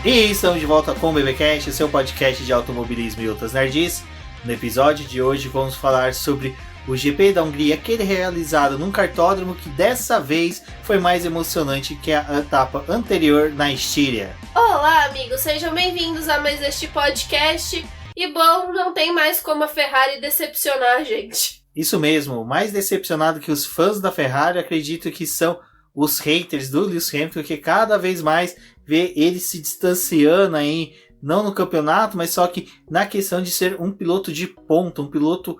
E estamos de volta com o BBcast, seu podcast de automobilismo e outras nerds. No episódio de hoje vamos falar sobre o GP da Hungria, aquele realizado num kartódromo que dessa vez foi mais emocionante que a etapa anterior na Estíria. Olá amigos, sejam bem-vindos a mais este podcast. E bom, não tem mais como a Ferrari decepcionar a gente. Isso mesmo, mais decepcionado que os fãs da Ferrari, acredito que são os haters do Lewis Hamilton, que cada vez mais vê ele se distanciando aí, não no campeonato, mas só que na questão de ser um piloto de ponta, um piloto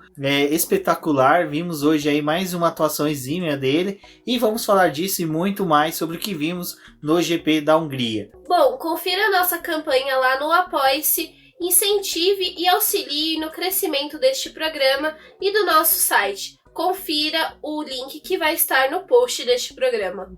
espetacular. Vimos hoje aí mais uma atuação exímia dele e vamos falar disso e muito mais sobre o que vimos no GP da Hungria. Bom, confira a nossa campanha lá no Apoie-se, incentive e auxilie no crescimento deste programa e do nosso site. Confira o link que vai estar no post deste programa.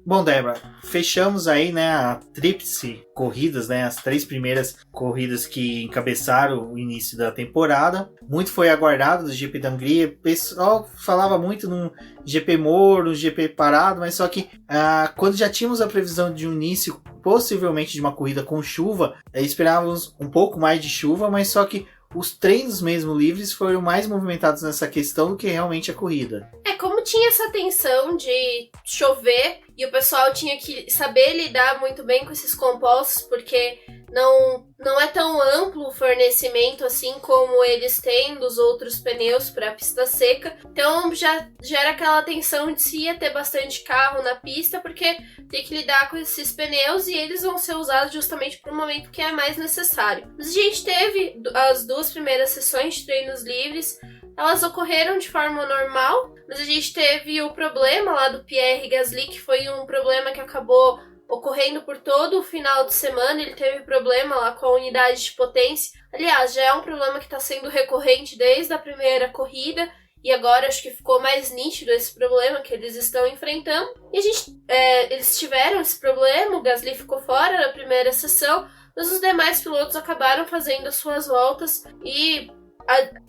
Bom, Débora, fechamos aí, né, a tríplice corridas, né, as 3 primeiras corridas que encabeçaram o início da temporada. Muito foi aguardado do GP da Hungria. O pessoal falava muito num GP morno, GP parado, mas só que quando já tínhamos a previsão de um início, possivelmente de uma corrida com chuva, esperávamos um pouco mais de chuva, mas só que os treinos mesmo livres foram mais movimentados nessa questão do que realmente a corrida. Como tinha essa tensão de chover e o pessoal tinha que saber lidar muito bem com esses compostos, porque não é tão amplo o fornecimento assim como eles têm dos outros pneus para a pista seca. Então já gera aquela tensão de se ia ter bastante carro na pista, porque tem que lidar com esses pneus e eles vão ser usados justamente para o momento que é mais necessário. Mas a gente teve as 2 primeiras sessões de treinos livres. Elas ocorreram de forma normal, mas a gente teve o problema lá do Pierre Gasly, que foi um problema que acabou ocorrendo por todo o final de semana. Ele teve problema lá com a unidade de potência. Aliás, já é um problema que está sendo recorrente desde a primeira corrida, e agora acho que ficou mais nítido esse problema que eles estão enfrentando. E eles tiveram esse problema, o Gasly ficou fora da primeira sessão, mas os demais pilotos acabaram fazendo as suas voltas e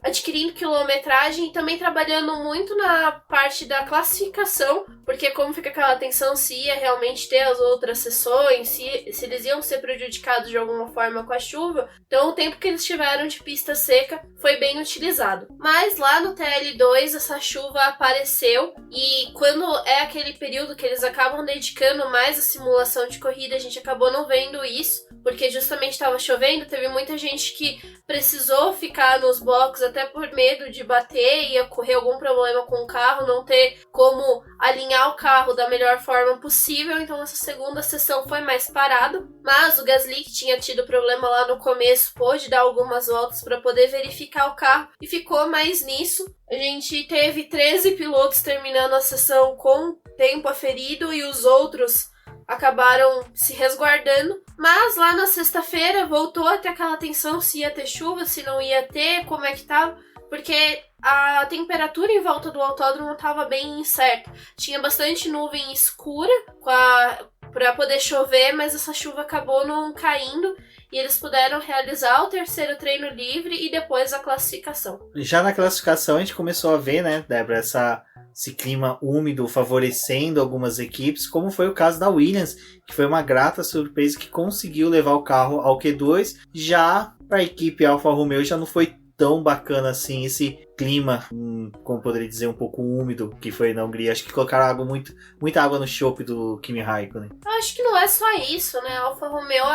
adquirindo quilometragem e também trabalhando muito na parte da classificação, porque como fica aquela tensão se ia realmente ter as outras sessões, se eles iam ser prejudicados de alguma forma com a chuva. Então o tempo que eles tiveram de pista seca foi bem utilizado. Mas lá no TL2 essa chuva apareceu, e quando é aquele período que eles acabam dedicando mais à simulação de corrida, a gente acabou não vendo isso, porque justamente estava chovendo. Teve muita gente que precisou ficar nos boxes até por medo de bater e ocorrer algum problema com o carro, não ter como alinhar o carro da melhor forma possível. Então essa segunda sessão foi mais parado, mas o Gasly, que tinha tido problema lá no começo, pôde dar algumas voltas para poder verificar o carro e ficou mais nisso. A gente teve 13 pilotos terminando a sessão com tempo aferido e os outros acabaram se resguardando, mas lá na sexta-feira voltou a ter aquela tensão se ia ter chuva, se não ia ter, como é que tava, porque a temperatura em volta do autódromo estava bem incerta. Tinha bastante nuvem escura para poder chover, mas essa chuva acabou não caindo e eles puderam realizar o terceiro treino livre e depois a classificação. Já na classificação a gente começou a ver, né, Débora, esse clima úmido favorecendo algumas equipes, como foi o caso da Williams, que foi uma grata surpresa que conseguiu levar o carro ao Q2. Já para a equipe Alfa Romeo já não foi tão bacana assim esse clima, como poderia dizer, um pouco úmido que foi na Hungria. Acho que colocaram muita água no chope do Kimi Raikkonen. Eu acho que não é só isso, né? A Alfa Romeo,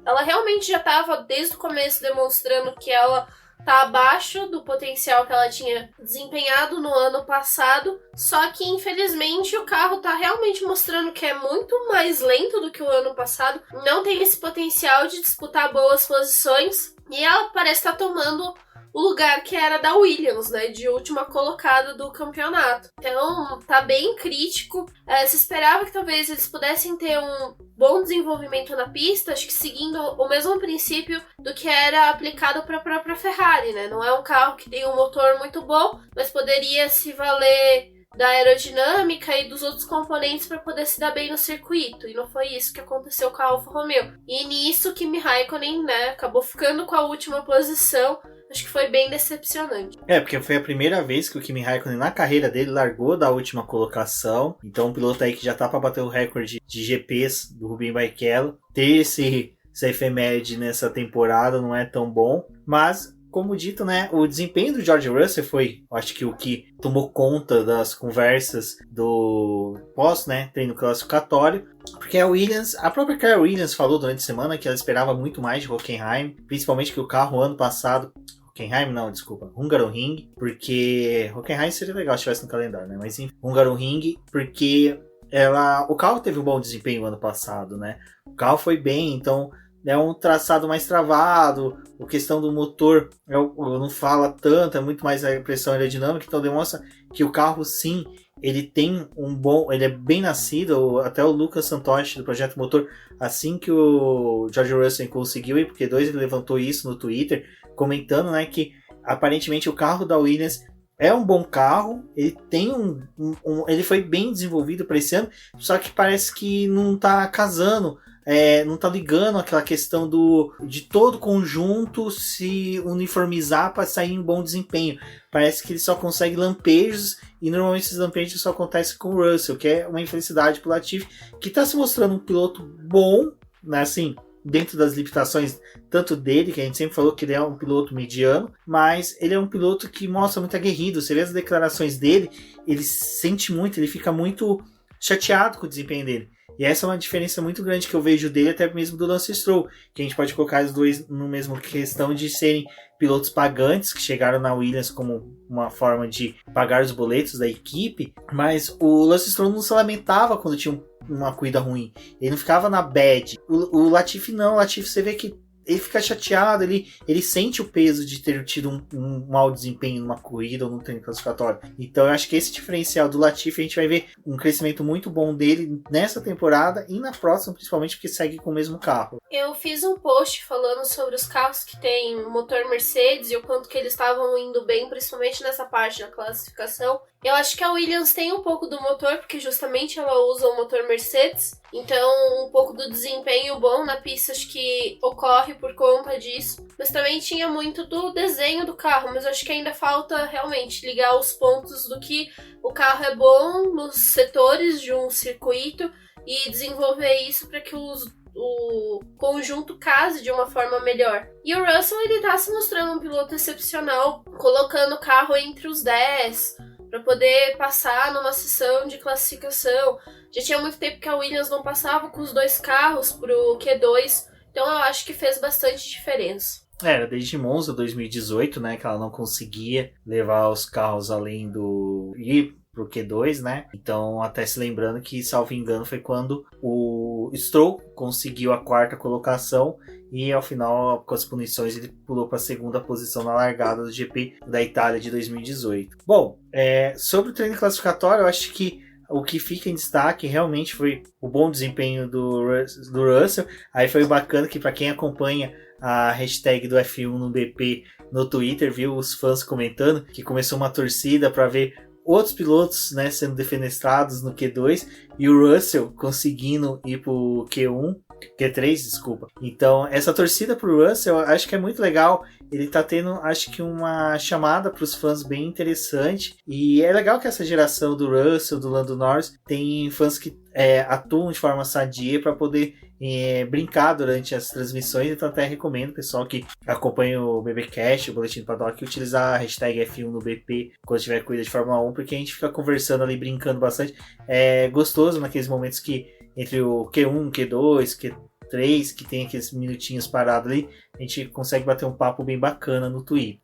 ela realmente já estava desde o começo demonstrando que ela tá abaixo do potencial que ela tinha desempenhado no ano passado, só que infelizmente o carro tá realmente mostrando que é muito mais lento do que o ano passado, não tem esse potencial de disputar boas posições, e ela parece estar tomando o lugar que era da Williams, né, de última colocada do campeonato. Então tá bem crítico. Se esperava que talvez eles pudessem ter um bom desenvolvimento na pista, acho que seguindo o mesmo princípio do que era aplicado para a própria Ferrari, né? Não é um carro que tem um motor muito bom, mas poderia se valer da aerodinâmica e dos outros componentes para poder se dar bem no circuito. E não foi isso que aconteceu com a Alfa Romeo. E nisso Kimi Raikkonen, né, acabou ficando com a última posição. Acho que foi bem decepcionante. Porque foi a primeira vez que o Kimi Raikkonen na carreira dele largou da última colocação. Então um piloto aí que já tá para bater o recorde de GPs do Rubinho Barrichello. Ter essa efeméride nessa temporada não é tão bom. Mas, como dito, né, o desempenho do George Russell foi, acho que o que tomou conta das conversas do pós, né, treino classificatório. Porque a própria Claire Williams falou durante a semana que ela esperava muito mais de Hockenheim. Principalmente que o carro ano passado... Hungaroring, porque Hockenheim seria legal se estivesse no calendário, né? Mas enfim, Hungaroring, porque o carro teve um bom desempenho ano passado, né? O carro foi bem, então é um traçado mais travado, a questão do motor não fala tanto, é muito mais a pressão aerodinâmica, então demonstra que o carro sim, ele é bem nascido. Até o Lucas Santoshi do Projeto Motor, assim que o George Russell conseguiu ir, porque ele levantou isso no Twitter, comentando, né, que aparentemente o carro da Williams é um bom carro, ele tem ele foi bem desenvolvido para esse ano, só que parece que não tá casando, não tá ligando aquela questão de todo conjunto se uniformizar para sair em bom desempenho. Parece que ele só consegue lampejos, e normalmente esses lampejos só acontecem com o Russell, que é uma infelicidade pro Latifi, que tá se mostrando um piloto bom, né, assim, dentro das limitações tanto dele, que a gente sempre falou que ele é um piloto mediano, mas ele é um piloto que mostra muito aguerrido. Você vê as declarações dele, ele sente muito, ele fica muito chateado com o desempenho dele. E essa é uma diferença muito grande que eu vejo dele, até mesmo do Lance Stroll, que a gente pode colocar os dois no mesmo questão de serem pilotos pagantes, que chegaram na Williams como uma forma de pagar os boletos da equipe, mas o Lance Stroll não se lamentava quando tinha uma corrida ruim, ele não ficava na bad. O Latifi não, o Latifi você vê que ele fica chateado, ele sente o peso de ter tido um mau desempenho numa corrida ou num treino classificatório. Então eu acho que esse diferencial do Latifi, a gente vai ver um crescimento muito bom dele nessa temporada e na próxima, principalmente porque segue com o mesmo carro. Eu fiz um post falando sobre os carros que tem motor Mercedes e o quanto que eles estavam indo bem, principalmente nessa parte da classificação. Eu acho que a Williams tem um pouco do motor, porque justamente ela usa o motor Mercedes, então um pouco do desempenho bom na pista acho que ocorre por conta disso. Mas também tinha muito do desenho do carro, mas acho que ainda falta realmente ligar os pontos do que o carro é bom nos setores de um circuito e desenvolver isso para que o conjunto case de uma forma melhor. E o Russell, ele tá se mostrando um piloto excepcional, colocando o carro entre os 10 para poder passar numa sessão de classificação. Já tinha muito tempo que a Williams não passava com os dois carros pro Q2, então eu acho que fez bastante diferença. Era desde Monza 2018, né, que ela não conseguia levar os carros além do... ir pro Q2, né? Então, até se lembrando que, salvo engano, foi quando o Stroll conseguiu a 4ª colocação e, ao final, com as punições, ele pulou para a 2ª posição na largada do GP da Itália de 2018. Bom, sobre o treino classificatório, eu acho que o que fica em destaque realmente foi o bom desempenho do Russell. Aí foi bacana que, para quem acompanha a hashtag do F1 no BP no Twitter, viu os fãs comentando que começou uma torcida para ver outros pilotos, né, sendo defenestrados no Q2 e o Russell conseguindo ir pro Q3, desculpa. Então, essa torcida pro Russell, eu acho que é muito legal. Ele tá tendo, acho que uma chamada pros fãs bem interessante. E é legal que essa geração do Russell, do Lando Norris, tem fãs que atuam de forma sadia para poder brincar durante as transmissões. Então até recomendo o pessoal que acompanha o BBcast, o Boletim do Paddock, utilizar a hashtag F1 no BP quando tiver corrida de Fórmula 1, porque a gente fica conversando ali, brincando bastante. É gostoso naqueles momentos que entre o Q1, Q2, Q3, que tem aqueles minutinhos parados ali, a gente consegue bater um papo bem bacana no Twitter.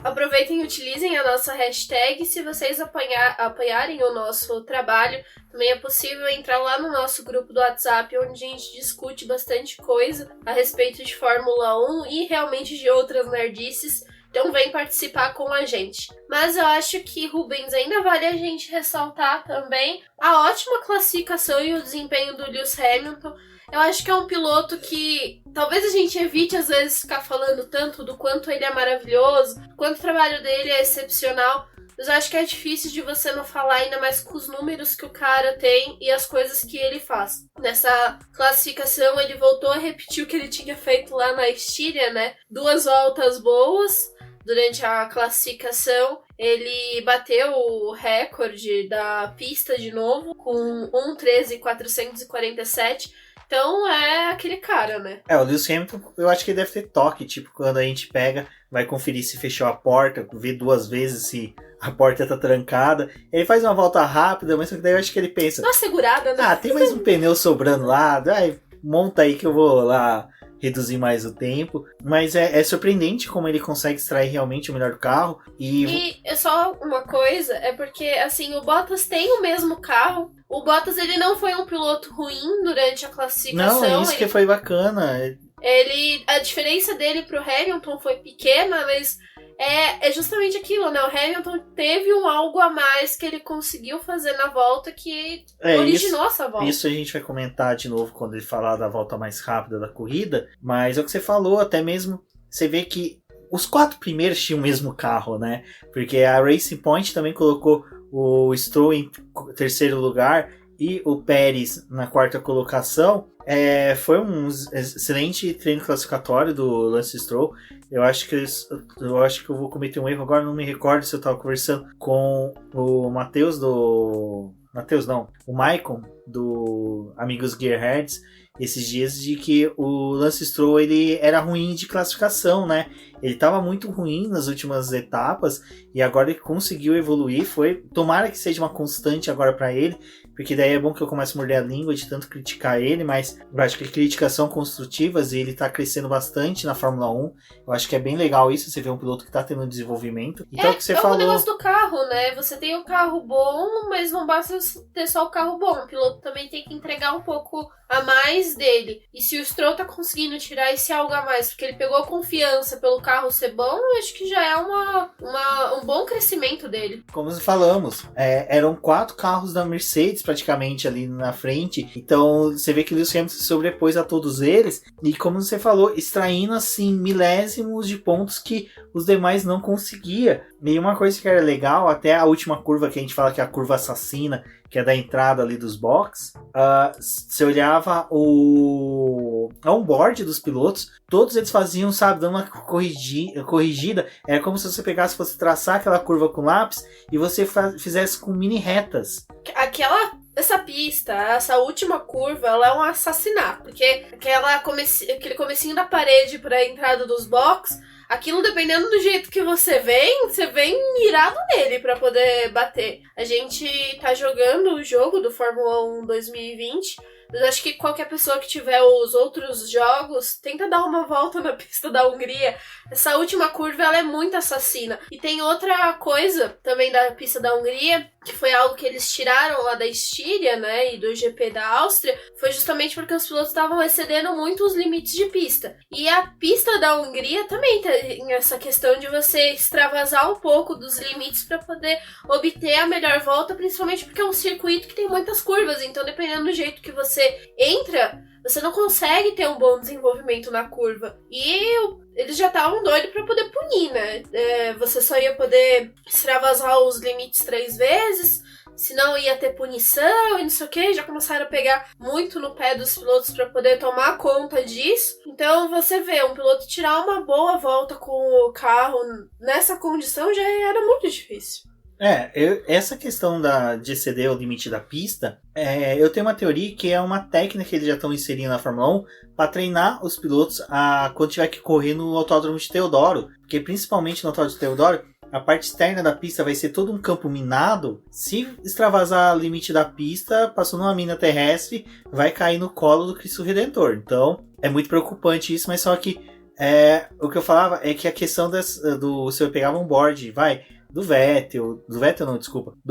Aproveitem e utilizem a nossa hashtag. Se vocês apoiarem o nosso trabalho, também é possível entrar lá no nosso grupo do WhatsApp, onde a gente discute bastante coisa a respeito de Fórmula 1 e realmente de outras nerdices. Então vem participar com a gente. Mas eu acho que, Rubens, ainda vale a gente ressaltar também a ótima classificação e o desempenho do Lewis Hamilton. Eu acho que é um piloto que talvez a gente evite às vezes ficar falando tanto do quanto ele é maravilhoso, quanto o trabalho dele é excepcional, mas eu acho que é difícil de você não falar, ainda mais com os números que o cara tem e as coisas que ele faz. Nessa classificação, ele voltou a repetir o que ele tinha feito lá na Estíria, né? 2 voltas boas durante a classificação. Ele bateu o recorde da pista de novo, com 1:13.447. Então é aquele cara, né? O Lewis Hamilton, eu acho que ele deve ter toque, tipo, quando a gente pega, vai conferir se fechou a porta, vê 2 vezes se a porta tá trancada. Ele faz uma volta rápida, mas daí eu acho que ele pensa... Dá uma segurada, né? Tem mais um pneu sobrando lá, monta aí que eu vou lá reduzir mais o tempo. Mas é surpreendente como ele consegue extrair realmente o melhor do carro. E só uma coisa, é porque, assim, o Bottas tem o mesmo carro. O Bottas, ele não foi um piloto ruim durante a classificação. Não, isso que foi bacana. A diferença dele pro Hamilton foi pequena, mas é justamente aquilo, né? O Hamilton teve algo a mais que ele conseguiu fazer na volta que originou essa volta. Isso a gente vai comentar de novo quando ele falar da volta mais rápida da corrida, mas é o que você falou, até mesmo você vê que os 4 primeiros tinham o mesmo carro, né? Porque a Racing Point também colocou o Stroll em 3º lugar e o Pérez na 4ª colocação. Foi um excelente treino classificatório do Lance Stroll. Eu acho que eu vou cometer um erro agora, não me recordo se eu estava conversando com o o Maicon do Amigos Gearheads esses dias, de que o Lance Stroll ele era ruim de classificação, né? Ele estava muito ruim nas últimas etapas e agora ele conseguiu evoluir. Tomara que seja uma constante agora para ele, porque daí é bom que eu comece a morder a língua de tanto criticar ele, mas eu acho que críticas são construtivas e ele tá crescendo bastante na Fórmula 1. Eu acho que é bem legal isso, você vê um piloto que tá tendo desenvolvimento. Então, o que você falou... o negócio do carro, né? Você tem um carro bom, mas não basta ter só o carro bom. O piloto também tem que entregar um pouco a mais dele. E se o Stroll tá conseguindo tirar esse algo a mais, porque ele pegou confiança pelo carro ser bom, eu acho que já é um bom crescimento dele. Como falamos, eram 4 carros da Mercedes praticamente ali na frente, então você vê que o Lewis Hamilton se sobrepôs a todos eles, e como você falou, extraindo assim milésimos de pontos que os demais não conseguia. E uma coisa que era legal, até a última curva que a gente fala que é a curva assassina, que é da entrada ali dos boxes, você olhava o onboard dos pilotos, todos eles faziam, sabe, dando uma corrigida, era como se você fosse traçar aquela curva com lápis e você fizesse com mini retas. Essa pista, essa última curva, ela é um assassinato, porque aquele comecinho da parede para a entrada dos boxes, aquilo, dependendo do jeito que você vem mirado nele pra poder bater. A gente tá jogando o jogo do Fórmula 1 2020, mas acho que qualquer pessoa que tiver os outros jogos, tenta dar uma volta na pista da Hungria. Essa última curva, ela é muito assassina. E tem outra coisa também da pista da Hungria, que foi algo que eles tiraram lá da Estíria, né, e do GP da Áustria, foi justamente porque os pilotos estavam excedendo muito os limites de pista. E a pista da Hungria também tem essa questão de você extravasar um pouco dos limites para poder obter a melhor volta, principalmente porque é um circuito que tem muitas curvas, então dependendo do jeito que você entra, você não consegue ter um bom desenvolvimento na curva. E eles já estavam doidos pra poder punir, né? Você só ia poder extravasar os limites 3 vezes, senão ia ter punição e não sei o que. Já começaram a pegar muito no pé dos pilotos pra poder tomar conta disso. Então você vê, um piloto tirar uma boa volta com o carro nessa condição já era muito difícil. Essa questão de exceder o limite da pista, eu tenho uma teoria que é uma técnica que eles já estão inserindo na Fórmula 1 para treinar os pilotos quando tiver que correr no Autódromo de Teodoro, porque principalmente no Autódromo de Teodoro, a parte externa da pista vai ser todo um campo minado. Se extravasar o limite da pista, passou numa mina terrestre, vai cair no colo do Cristo Redentor. Então, é muito preocupante isso, mas só que o que eu falava é que a questão se eu pegava um board, do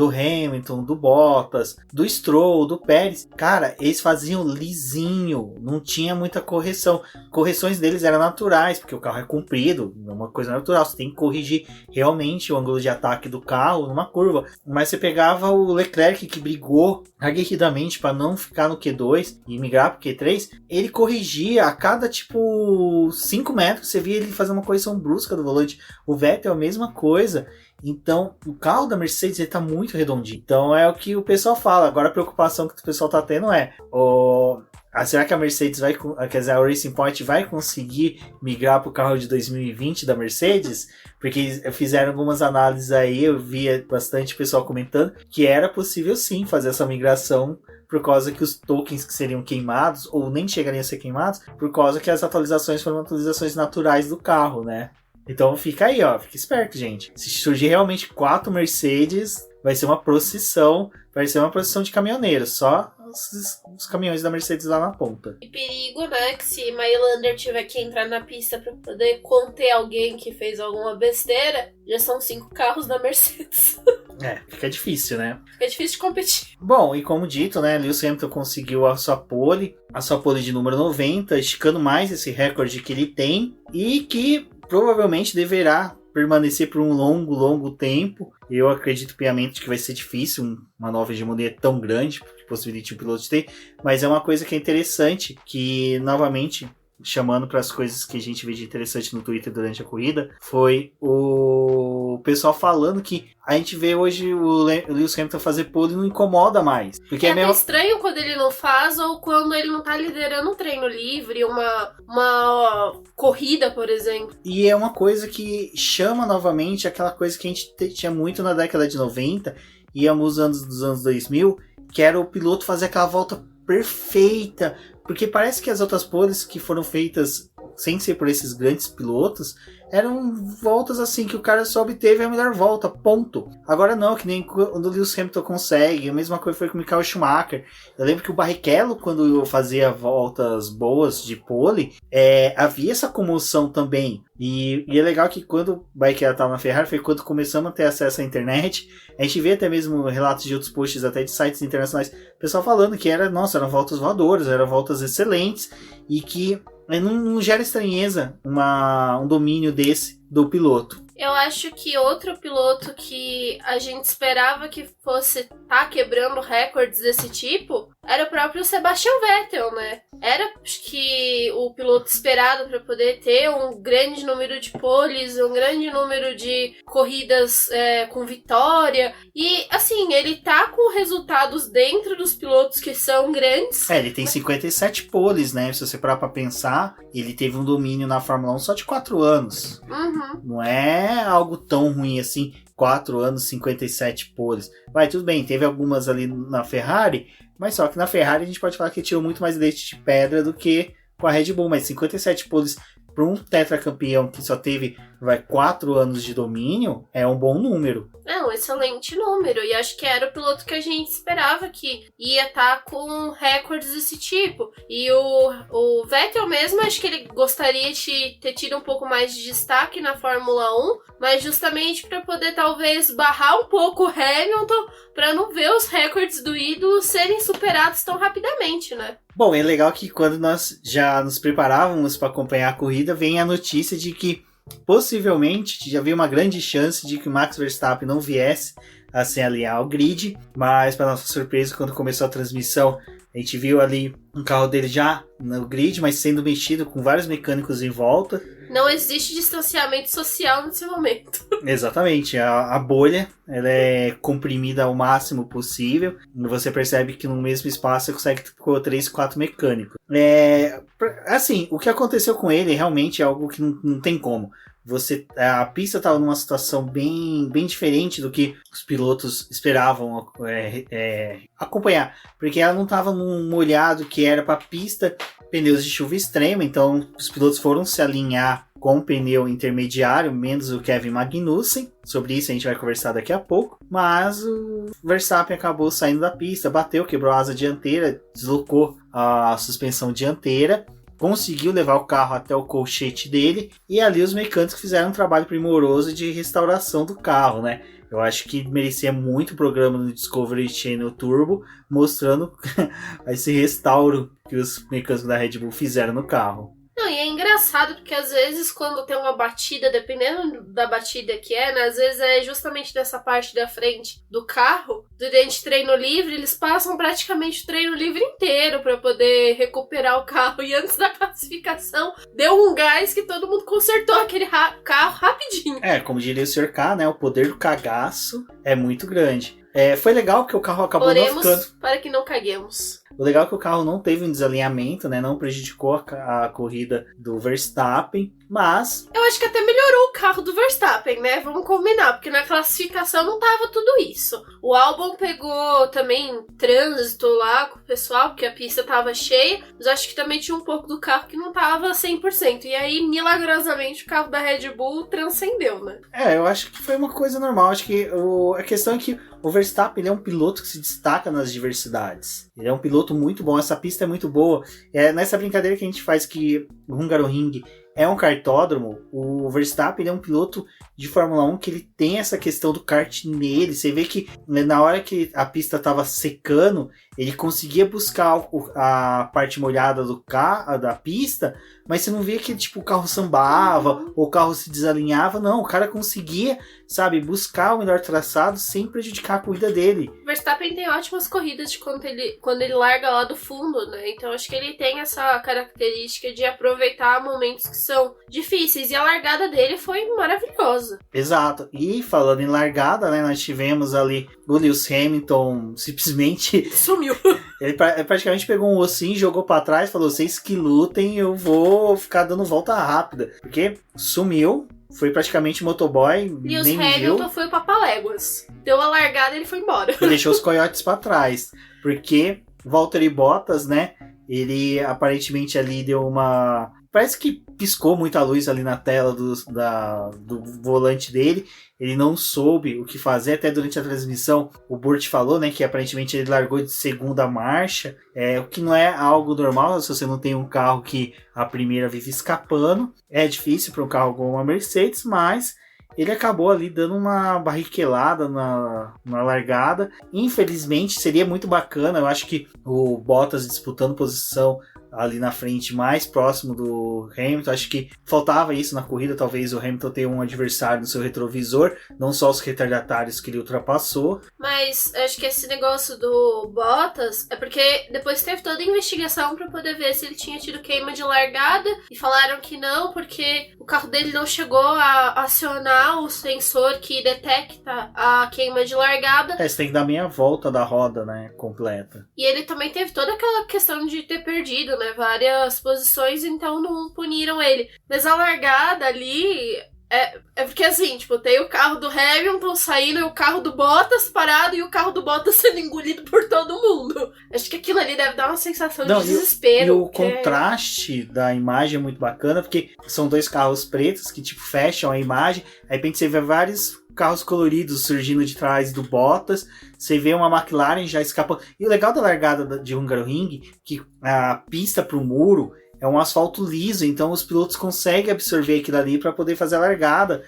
Hamilton, do Bottas, do Stroll, do Pérez, cara, eles faziam lisinho, não tinha muita correção. Correções deles eram naturais, porque o carro é comprido, é uma coisa natural, você tem que corrigir realmente o ângulo de ataque do carro numa curva. Mas você pegava o Leclerc, que brigou aguerridamente para não ficar no Q2 e migrar pro Q3, ele corrigia a cada 5 metros, você via ele fazer uma correção brusca do volante. O Vettel é a mesma coisa. Então, o carro da Mercedes ele tá muito redondinho. Então, é o que o pessoal fala. Agora, a preocupação que o pessoal tá tendo será que a Mercedes quer dizer, a Racing Point vai conseguir migrar para o carro de 2020 da Mercedes? Porque fizeram algumas análises aí, eu via bastante pessoal comentando que era possível sim fazer essa migração por causa que os tokens que seriam queimados, ou nem chegariam a ser queimados, por causa que as atualizações foram atualizações naturais do carro, né? Então fica aí, ó, fica esperto, gente. Se surgir realmente 4 Mercedes, vai ser uma procissão de caminhoneiros, só os caminhões da Mercedes lá na ponta. E perigo, né, que se Mailander tiver que entrar na pista pra poder conter alguém que fez alguma besteira, já são 5 carros da Mercedes. Fica difícil, né? Fica difícil de competir. Bom, e como dito, né, Lewis Hamilton conseguiu a sua pole de número 90, esticando mais esse recorde que ele tem, e que provavelmente deverá permanecer por um longo tempo. Eu acredito piamente que vai ser difícil uma nova hegemonia tão grande, que possibilite o piloto de ter, mas é uma coisa que é interessante, que novamente, chamando para as coisas que a gente vê de interessante no Twitter durante a corrida, foi o pessoal falando que a gente vê hoje o Lewis Hamilton fazer pole e não incomoda mais. Porque é meio estranho quando ele não faz ou quando ele não tá liderando um treino livre, uma corrida, por exemplo. E é uma coisa que chama novamente aquela coisa que a gente tinha muito na década de 90 e dos anos 2000, que era o piloto fazer aquela volta perfeita. Porque parece que as outras poles que foram feitas sem ser por esses grandes pilotos, eram voltas assim que o cara só obteve a melhor volta, ponto. Agora não, que nem quando o Lewis Hamilton consegue, a mesma coisa foi com o Michael Schumacher. Eu lembro que o Barrichello, quando fazia voltas boas de pole, havia essa comoção também. E é legal que quando o Barrichello estava na Ferrari, foi quando começamos a ter acesso à internet, a gente vê até mesmo relatos de outros posts, até de sites internacionais, pessoal falando que eram voltas voadoras, eram voltas excelentes, e que não gera estranheza um domínio desse do piloto. Eu acho que outro piloto que a gente esperava que fosse quebrando recordes desse tipo era o próprio Sebastian Vettel, né? Era que o piloto esperado para poder ter um grande número de poles, um grande número de corridas com vitória. E, assim, ele tá com resultados dentro dos pilotos que são grandes. Ele tem 57 poles, né? Se você parar pra pensar, ele teve um domínio na Fórmula 1 só de 4 anos. Uhum. Não é algo tão ruim assim, 4 anos, 57 poles. Vai, tudo bem, teve algumas ali na Ferrari, mas só que na Ferrari a gente pode falar que tirou muito mais leite de pedra do que com a Red Bull, mas 57 poles para um tetracampeão que só teve 4 anos de domínio é um bom número. É um excelente número, e acho que era o piloto que a gente esperava que ia estar com recordes desse tipo. E o Vettel mesmo, acho que ele gostaria de ter tido um pouco mais de destaque na Fórmula 1, mas justamente para poder talvez barrar um pouco o Hamilton, para não ver os recordes do ídolo serem superados tão rapidamente, né? Bom, é legal que quando nós já nos preparávamos para acompanhar a corrida, vem a notícia de que possivelmente já havia uma grande chance de que o Max Verstappen não viesse a se alinhar ao grid, mas para nossa surpresa, quando começou a transmissão, a gente viu ali um carro dele já no grid, mas sendo mexido com vários mecânicos em volta. Não existe distanciamento social nesse momento. Exatamente, a bolha ela é comprimida ao máximo possível. Você percebe que no mesmo espaço você consegue ter 3, 4 mecânicos. Assim, o que aconteceu com ele realmente é algo que não tem como. A pista estava numa situação bem diferente do que os pilotos esperavam acompanhar, porque ela não estava num molhado que era para pista, pneus de chuva extrema, então os pilotos foram se alinhar com o pneu intermediário, menos o Kevin Magnussen. Sobre isso a gente vai conversar daqui a pouco, mas o Verstappen acabou saindo da pista, bateu, quebrou a asa dianteira, deslocou a suspensão dianteira, conseguiu levar o carro até o colchete dele, e ali os mecânicos fizeram um trabalho primoroso de restauração do carro, né? Eu acho que merecia muito programa no Discovery Channel Turbo, mostrando esse restauro que os mecânicos da Red Bull fizeram no carro. Não, Não, e é engraçado porque às vezes quando tem uma batida, dependendo da batida que é, né, às vezes é justamente dessa parte da frente do carro, durante treino livre, eles passam praticamente o treino livre inteiro pra poder recuperar o carro. E antes da classificação, deu um gás que todo mundo consertou aquele carro rapidinho. Como diria o Sr. K, né, o poder do cagaço é muito grande. Foi legal que o carro acabou Oremos não ficando... para que não caguemos. O legal é que o carro não teve um desalinhamento, né? Não prejudicou a corrida do Verstappen, mas... Eu acho que até melhorou o carro do Verstappen, né? Vamos combinar, porque na classificação não tava tudo isso. O Albon pegou também trânsito lá com o pessoal, porque a pista tava cheia, mas acho que também tinha um pouco do carro que não tava 100%. E aí, milagrosamente, o carro da Red Bull transcendeu, né? Eu acho que foi uma coisa normal. Acho que a questão é que o Verstappen ele é um piloto que se destaca nas diversidades. Ele é um piloto muito bom, essa pista é muito boa. Nessa brincadeira que a gente faz que o Hungaroring é um kartódromo, o Verstappen ele é um piloto de Fórmula 1 que ele tem essa questão do kart nele. Você vê que na hora que a pista estava secando, ele conseguia buscar a parte molhada do carro, da pista, mas você não via que tipo, o carro sambava ou o carro se desalinhava. Não, o cara conseguia, sabe, buscar o melhor traçado sem prejudicar a corrida dele. O Verstappen tem ótimas corridas de quando ele larga lá do fundo, né? Então acho que ele tem essa característica de aproveitar momentos que são difíceis. E a largada dele foi maravilhosa. Exato. E falando em largada, né, nós tivemos ali o Lewis Hamilton simplesmente... Sumiu. Ele praticamente pegou um ossinho, jogou pra trás, falou, vocês que lutem, eu vou ficar dando volta rápida. Porque sumiu, foi praticamente motoboy, e nem os Hamilton foi o Papaléguas. Deu a largada e ele foi embora. E deixou os coiotes pra trás. Porque Valtteri Bottas, né, ele aparentemente ali deu uma... Parece que piscou muita luz ali na tela do volante dele. Ele não soube o que fazer. Até durante a transmissão, o Burt falou, né, que aparentemente ele largou de segunda marcha. O que não é algo normal se você não tem um carro que a primeira vive escapando. É difícil para um carro como uma Mercedes, mas ele acabou ali dando uma barriquelada na largada. Infelizmente, seria muito bacana. Eu acho que o Bottas disputando posição ali na frente, mais próximo do Hamilton. Acho que faltava isso na corrida, talvez o Hamilton tenha um adversário no seu retrovisor, não só os retardatários que ele ultrapassou. Mas acho que esse negócio do Bottas é porque depois teve toda a investigação para poder ver se ele tinha tido queima de largada, e falaram que não, porque o carro dele não chegou a acionar o sensor que detecta a queima de largada. Você tem que dar meia volta da roda, né, completa. E ele também teve toda aquela questão de ter perdido, né, várias posições, então não puniram ele. Mas a largada ali é porque assim, tipo, tem o carro do Hamilton saindo e o carro do Bottas parado e o carro do Bottas sendo engolido por todo mundo. Acho que aquilo ali deve dar uma sensação de desespero. E o contraste da imagem é muito bacana, porque são dois carros pretos que tipo fecham a imagem, aí de repente você vê vários carros coloridos surgindo de trás do Bottas, você vê uma McLaren já escapando. E o legal da largada de Hungaroring, que a pista pro muro é um asfalto liso, então os pilotos conseguem absorver aquilo ali para poder fazer a largada.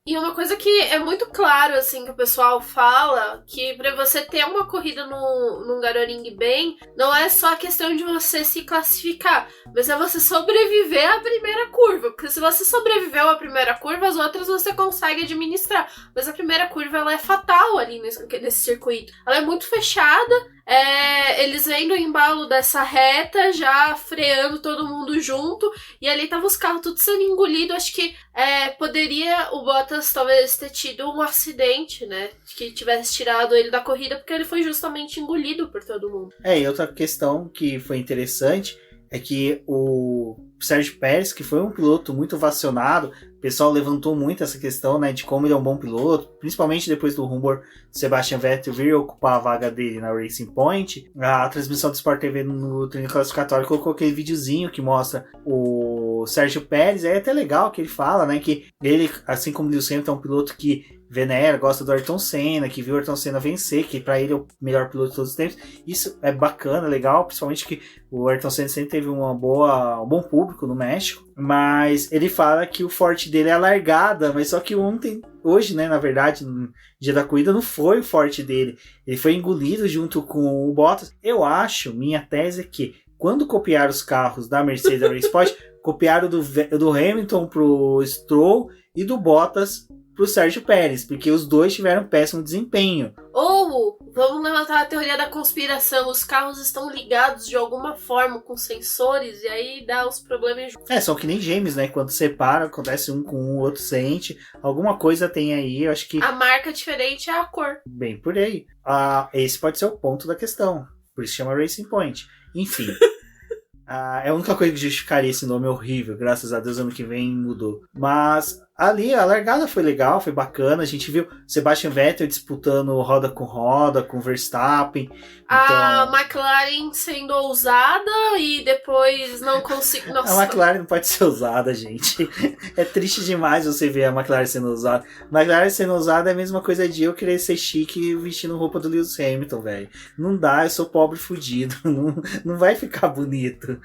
E uma coisa que é muito claro, assim, que o pessoal fala, que pra você ter uma corrida no Hungaroring bem, não é só a questão de você se classificar, mas é você sobreviver à primeira curva. Porque se você sobreviveu à primeira curva, as outras você consegue administrar. Mas a primeira curva, ela é fatal ali nesse circuito. Ela é muito fechada, eles vêm no embalo dessa reta, já freando todo mundo junto, e ali tava os carros tudo sendo engolidos. Acho que poderia o Bottas talvez ter tido um acidente, né, que tivesse tirado ele da corrida, porque ele foi justamente engolido por todo mundo. E outra questão que foi interessante é que o Sérgio Pérez, que foi um piloto muito ovacionado, o pessoal levantou muito essa questão, né, de como ele é um bom piloto, principalmente depois do rumor de Sebastian Vettel vir ocupar a vaga dele na Racing Point. A transmissão do Sport TV no treino classificatório colocou aquele videozinho que mostra o Sérgio Pérez. É até legal que ele fala, né, que ele, assim como o Lewis Hamilton, é um piloto que venera, gosta do Ayrton Senna, que viu o Ayrton Senna vencer, que pra ele é o melhor piloto de todos os tempos. Isso é bacana, legal, principalmente que o Ayrton Senna sempre teve um bom público no México, mas ele fala que o forte dele é a largada, mas só que hoje, né, na verdade, no dia da corrida, não foi o forte dele. Ele foi engolido junto com o Bottas. Eu acho, minha tese é que quando copiaram os carros da Mercedes da Race Point, copiaram do Hamilton pro Stroll e do Bottas pro Sérgio Pérez, porque os dois tiveram péssimo desempenho. Ou, vamos levantar a teoria da conspiração, os carros estão ligados de alguma forma com sensores e aí dá os problemas. São que nem gêmeos, né? Quando separa, acontece um com o outro sente. Alguma coisa tem aí, eu acho que... A marca diferente é a cor. Bem por aí. Esse pode ser o ponto da questão. Por isso chama Racing Point. Enfim. É a única coisa que justificaria esse nome horrível. Graças a Deus, ano que vem mudou. Mas ali a largada foi legal, foi bacana. A gente viu Sebastian Vettel disputando roda com Verstappen. A McLaren sendo ousada e depois não conseguiu. A McLaren não pode ser ousada, gente. É triste demais você ver a McLaren sendo ousada. A McLaren sendo ousada é a mesma coisa de eu querer ser chique vestindo roupa do Lewis Hamilton, velho. Não dá, eu sou pobre fudido. Não vai ficar bonito.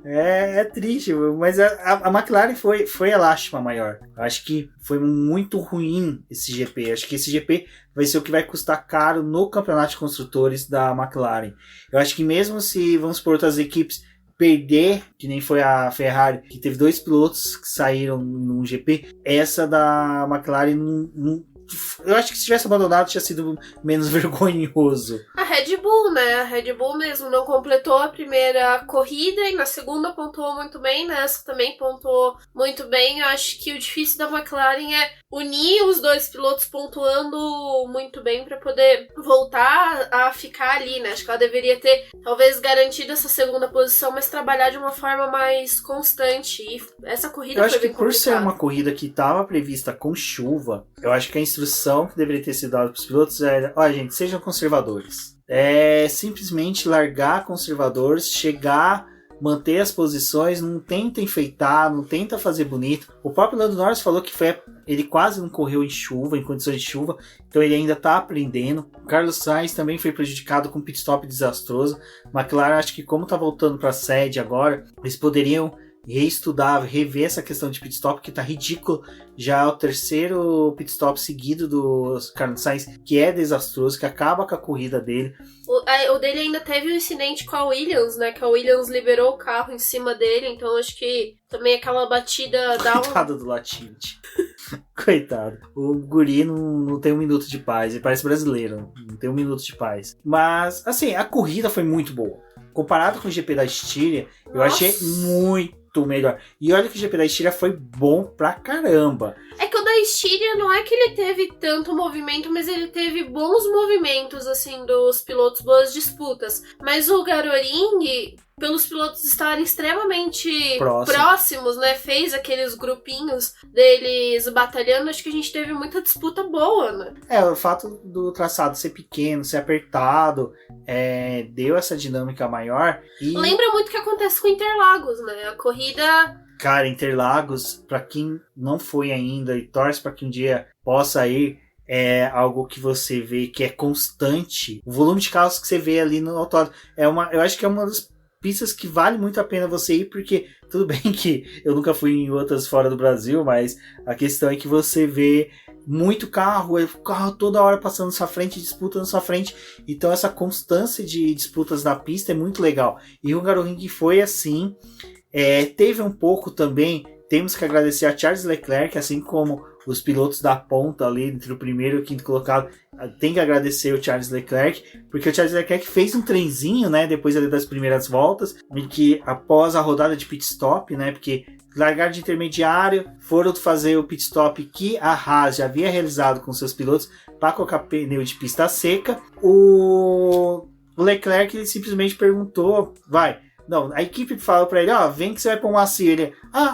É triste, mas a McLaren foi a lástima maior. Acho que foi muito ruim esse GP. Acho que esse GP vai ser o que vai custar caro no campeonato de construtores da McLaren. Eu acho que mesmo se, vamos por outras equipes, perder, que nem foi a Ferrari, que teve 2 pilotos que saíram num GP, essa da McLaren eu acho que se tivesse abandonado tinha sido menos vergonhoso. A Red Bull, né? A Red Bull mesmo não completou a primeira corrida e na segunda pontuou muito bem, nessa também pontuou muito bem. Eu acho que o difícil da McLaren é unir os 2 pilotos pontuando muito bem para poder voltar a ficar ali, né? Acho que ela deveria ter talvez garantido essa segunda posição, mas trabalhar de uma forma mais constante. E essa corrida foi bem complicada. Eu acho que por ser uma corrida que estava prevista com chuva, eu acho que a instrução que deveria ter sido dada para os pilotos era: olha, gente, sejam conservadores. Simplesmente largar conservadores, chegar, manter as posições, não tenta enfeitar, não tenta fazer bonito. O próprio Lando Norris falou que ele quase não correu em chuva, em condições de chuva, então ele ainda está aprendendo. O Carlos Sainz também foi prejudicado com um pit stop desastroso. McLaren, acho que como está voltando para a sede agora, eles poderiam reestudar, rever essa questão de pit stop, que tá ridículo. Já é o 3º pit stop seguido do Carlos Sainz, que é desastroso, que acaba com a corrida dele. O dele ainda teve um incidente com a Williams, né? Que a Williams liberou o carro em cima dele, então acho que também aquela batida dá Coitado do Latifi. Coitado. O guri não tem um minuto de paz. Ele parece brasileiro. Não tem um minuto de paz. Mas, assim, a corrida foi muito boa. Comparado com o GP da Estíria, eu achei muito melhor. E olha que o GP da Estíria foi bom pra caramba. É que o da Estíria não é que ele teve tanto movimento, mas ele teve bons movimentos, assim, dos pilotos, boas disputas. Mas o Hungaroring, pelos pilotos estarem extremamente próximos, né? Fez aqueles grupinhos deles batalhando. Acho que a gente teve muita disputa boa, né? O fato do traçado ser pequeno, ser apertado, deu essa dinâmica maior. E... lembra muito o que acontece com Interlagos, né? A corrida... Cara, Interlagos, pra quem não foi ainda e torce pra que um dia possa ir, é algo que você vê que é constante. O volume de carros que você vê ali no autódromo eu acho que é uma das pistas que vale muito a pena você ir, porque tudo bem que eu nunca fui em outras fora do Brasil, mas a questão é que você vê muito carro, o carro toda hora passando na sua frente, disputa na sua frente, então essa constância de disputas na pista é muito legal. E o Hungaroring foi assim. Teve um pouco também, temos que agradecer a Charles Leclerc, assim como os pilotos da ponta ali, entre o primeiro e o quinto colocado, tem que agradecer o Charles Leclerc, porque o Charles Leclerc fez um trenzinho, né, depois ali das primeiras voltas, e que após a rodada de pit stop, né, porque largaram de intermediário, foram fazer o pit stop que a Haas já havia realizado com seus pilotos para colocar pneu de pista seca. O Leclerc ele simplesmente perguntou, não, a equipe falou pra ele, vem que você vai pôr um macio. Ele,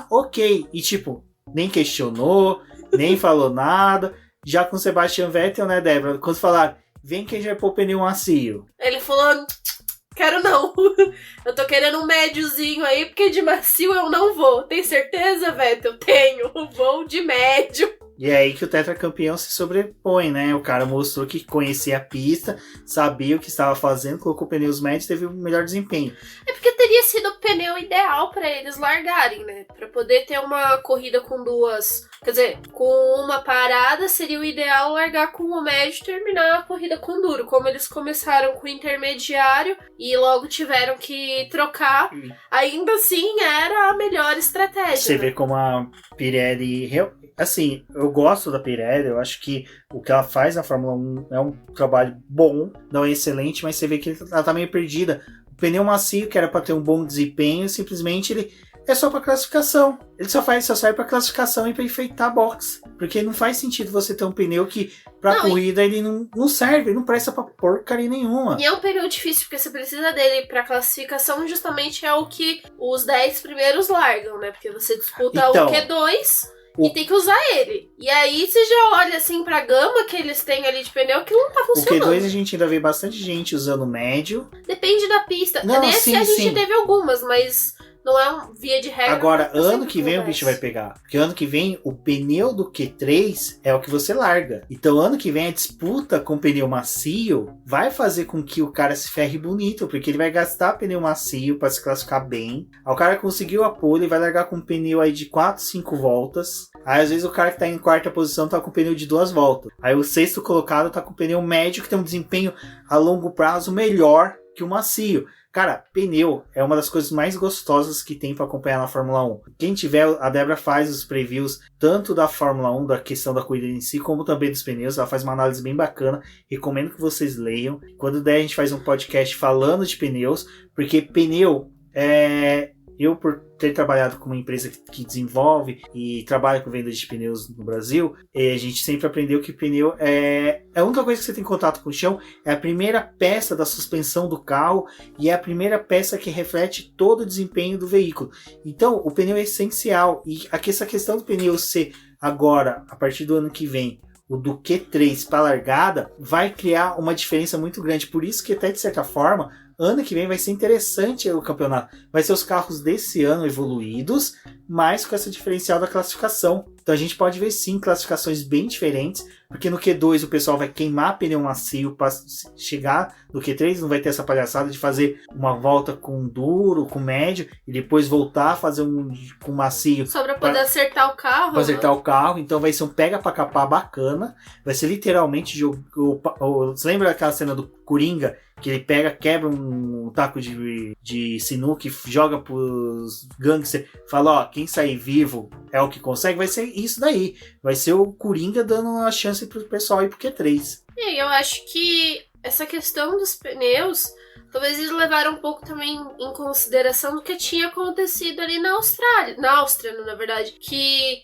ok. E tipo, nem questionou, nem falou nada. Já com o Sebastian Vettel, né, Débora? Quando falaram, vem que a gente vai pôr pneu macio. Ele falou, quero não. Eu tô querendo um médiozinho aí, porque de macio eu não vou. Tem certeza, Vettel? Tenho. Vou de médio. E é aí que o tetracampeão se sobrepõe, né? O cara mostrou que conhecia a pista, sabia o que estava fazendo, colocou pneus médios e teve o melhor desempenho. É porque teria sido o pneu ideal para eles largarem, né? Para poder ter uma corrida com duas... Quer dizer, com uma parada seria o ideal largar com o médio e terminar a corrida com o duro. Como eles começaram com o intermediário e logo tiveram que trocar, ainda assim era a melhor estratégia. Você vê como a Pirelli... Assim, eu gosto da Pirelli, eu acho que o que ela faz na Fórmula 1 é um trabalho bom, não é excelente, mas você vê que ela tá meio perdida. O pneu macio, que era para ter um bom desempenho, simplesmente ele é só para classificação. Ele só serve para classificação e para enfeitar a box. Porque não faz sentido você ter um pneu que pra corrida ele não serve, ele não presta pra porcaria nenhuma. E é um pneu difícil, porque você precisa dele pra classificação, justamente é o que os 10 primeiros largam, né? Porque você disputa o Q2... E tem que usar ele. E aí você já olha assim pra gama que eles têm ali de pneu que não tá funcionando. O Q2 a gente ainda vê bastante gente usando médio. Depende da pista. Não, Nesse a gente teve algumas, mas não é um via de regra. Agora, ano que vem o bicho vai pegar. Porque ano que vem o pneu do Q3 é o que você larga. Então ano que vem a disputa com pneu macio vai fazer com que o cara se ferre bonito. Porque ele vai gastar pneu macio para se classificar bem. Aí o cara conseguiu a pole e vai largar com um pneu aí de 4, 5 voltas. Aí às vezes o cara que tá em quarta posição tá com pneu de 2 voltas. Aí o sexto colocado tá com pneu médio que tem um desempenho a longo prazo melhor que o macio. Cara, pneu é uma das coisas mais gostosas que tem para acompanhar na Fórmula 1. Quem tiver, a Débora faz os previews tanto da Fórmula 1, da questão da corrida em si, como também dos pneus. Ela faz uma análise bem bacana. Recomendo que vocês leiam. Quando der, a gente faz um podcast falando de pneus, porque pneu é... Eu, por ter trabalhado com uma empresa que desenvolve e trabalha com venda de pneus no Brasil, a gente sempre aprendeu que pneu é a única coisa que você tem contato com o chão, é a primeira peça da suspensão do carro e é a primeira peça que reflete todo o desempenho do veículo. Então, o pneu é essencial. E essa questão do pneu ser agora, a partir do ano que vem, o do Q3 para largada, vai criar uma diferença muito grande. Por isso que até de certa forma, ano que vem vai ser interessante o campeonato. Vai ser os carros desse ano evoluídos, mas com essa diferencial da classificação. Então a gente pode ver sim classificações bem diferentes, porque no Q2 o pessoal vai queimar pneu macio para chegar no Q3, não vai ter essa palhaçada de fazer uma volta com duro, com médio, e depois voltar a fazer com macio. Só para poder acertar o carro. Para acertar o carro, então vai ser um pega para capar bacana, vai ser literalmente você lembra daquela cena do Coringa, que ele quebra um taco de sinuca e joga pros gangsters, fala, ó, quem sair vivo é o que consegue, vai ser isso daí. Vai ser o Coringa dando uma chance pro pessoal ir pro Q3. E eu acho que essa questão dos pneus, talvez eles levaram um pouco também em consideração do que tinha acontecido ali na Áustria, na verdade, que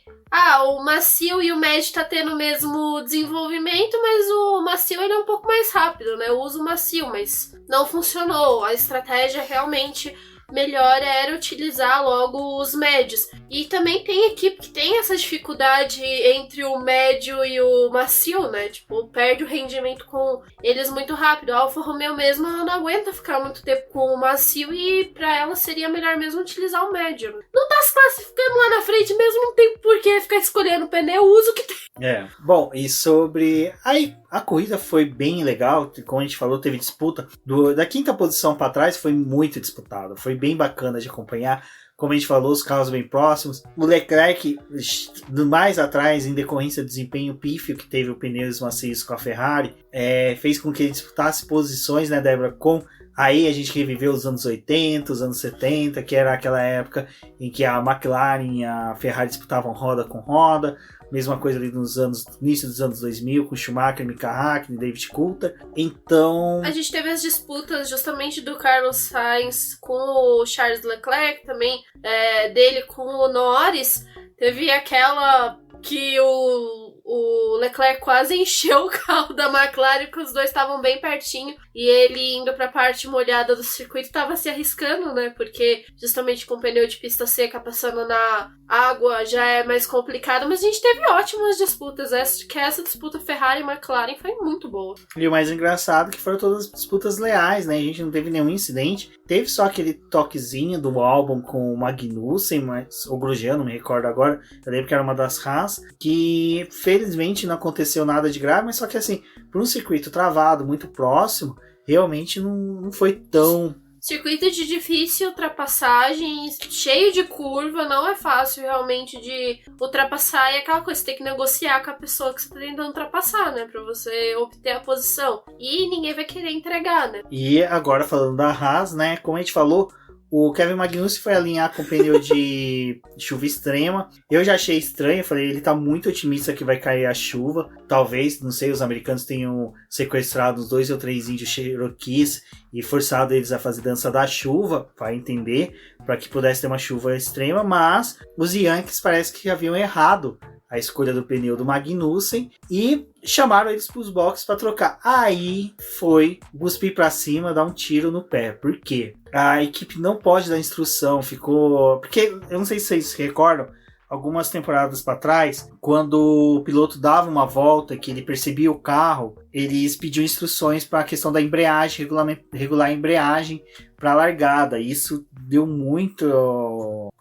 o macio e o médio tá tendo o mesmo desenvolvimento, mas o macio ele é um pouco mais rápido, né? Eu uso o macio, mas não funcionou. A estratégia realmente melhor era utilizar logo os médios. E também tem equipe que tem essa dificuldade entre o médio e o macio, né? Tipo, perde o rendimento com eles muito rápido. A Alfa Romeo mesmo não aguenta ficar muito tempo com o macio e pra ela seria melhor mesmo utilizar o médio. Não tá se classificando lá na frente mesmo, não tem por que ficar escolhendo o pneu, usa o que tem. Bom, e sobre... Aí, a corrida foi bem legal, como a gente falou, teve disputa. Da quinta posição para trás foi muito disputada, foi bem bacana de acompanhar. Como a gente falou, os carros bem próximos. O Leclerc, mais atrás, em decorrência do desempenho pífio que teve o pneus macios com a Ferrari, fez com que ele disputasse posições, né, Débora, com... Aí a gente reviveu os anos 80, os anos 70, que era aquela época em que a McLaren e a Ferrari disputavam roda com roda. Mesma coisa ali início dos anos 2000, com Schumacher, Mika Hakkinen, David Coulthard. Então... A gente teve as disputas justamente do Carlos Sainz com o Charles Leclerc, também dele com o Norris. Teve aquela que o Leclerc quase encheu o carro da McLaren, que os dois estavam bem pertinho. e ele indo pra parte molhada do circuito tava se arriscando, né? Porque justamente com pneu de pista seca passando na água já é mais complicado, mas a gente teve ótimas disputas. Essa disputa Ferrari e McLaren foi muito boa. E o mais engraçado é que foram todas disputas leais, né? A gente não teve nenhum incidente. Teve só aquele toquezinho do álbum com o Magnussen, ou Grosjean, não me recordo agora. Eu lembro que era uma das Haas, que felizmente não aconteceu nada de grave, mas só que assim, por um circuito travado, muito próximo, realmente não foi tão... Circuito de difícil ultrapassagem, cheio de curva, não é fácil realmente de ultrapassar. E é aquela coisa, você tem que negociar com a pessoa que você tá tentando ultrapassar, né? Pra você obter a posição. E ninguém vai querer entregar, né? E agora falando da Haas, né? Como a gente falou, o Kevin Magnussen foi alinhar com o pneu de chuva extrema. Eu já achei estranho, falei, ele tá muito otimista que vai cair a chuva. Talvez, não sei, os americanos tenham sequestrado uns 2 ou 3 índios Cherokees e forçado eles a fazer dança da chuva, para entender, para que pudesse ter uma chuva extrema. Mas os Yankees parece que haviam errado a escolha do pneu do Magnussen e chamaram eles para os boxes para trocar. Aí foi cuspir para cima, dar um tiro no pé. Por quê? A equipe não pode dar instrução, ficou... Porque, eu não sei se vocês se recordam, algumas temporadas para trás, quando o piloto dava uma volta, que ele percebia o carro, eles pediam instruções para a questão da embreagem, regular a embreagem para a largada. Isso deu muita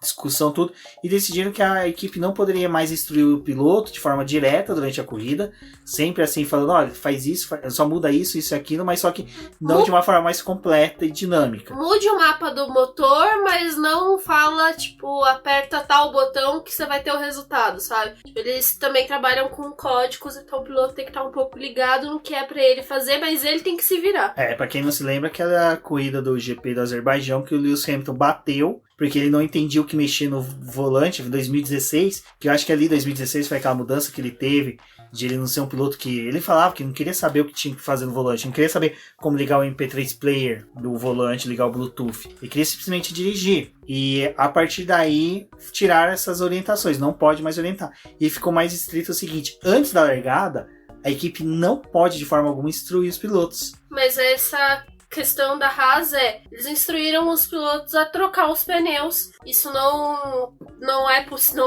discussão, tudo, e decidiram que a equipe não poderia mais instruir o piloto de forma direta durante a corrida, sempre assim, falando, olha, faz isso, só muda isso e aquilo, mas só que não de uma forma mais completa e dinâmica. Mude o mapa do motor, mas não fala, tipo, aperta tal botão que você vai ter o resultado, sabe? Tipo, eles também trabalham com códigos, então o piloto tem que estar um pouco ligado no que é pra ele fazer, mas ele tem que se virar. Pra quem não se lembra, aquela corrida do GP do Azerbaijão que o Lewis Hamilton bateu, porque ele não entendia o que mexer no volante em 2016, que eu acho que ali em 2016 foi aquela mudança que ele teve, de ele não ser um piloto que... Ele falava que não queria saber o que tinha que fazer no volante, não queria saber como ligar o MP3 Player do volante, ligar o Bluetooth. Ele queria simplesmente dirigir. E a partir daí, tiraram essas orientações, não pode mais orientar. E ficou mais estrito o seguinte, antes da largada, a equipe não pode de forma alguma instruir os pilotos. Mas essa questão da Haas eles instruíram os pilotos a trocar os pneus. Isso não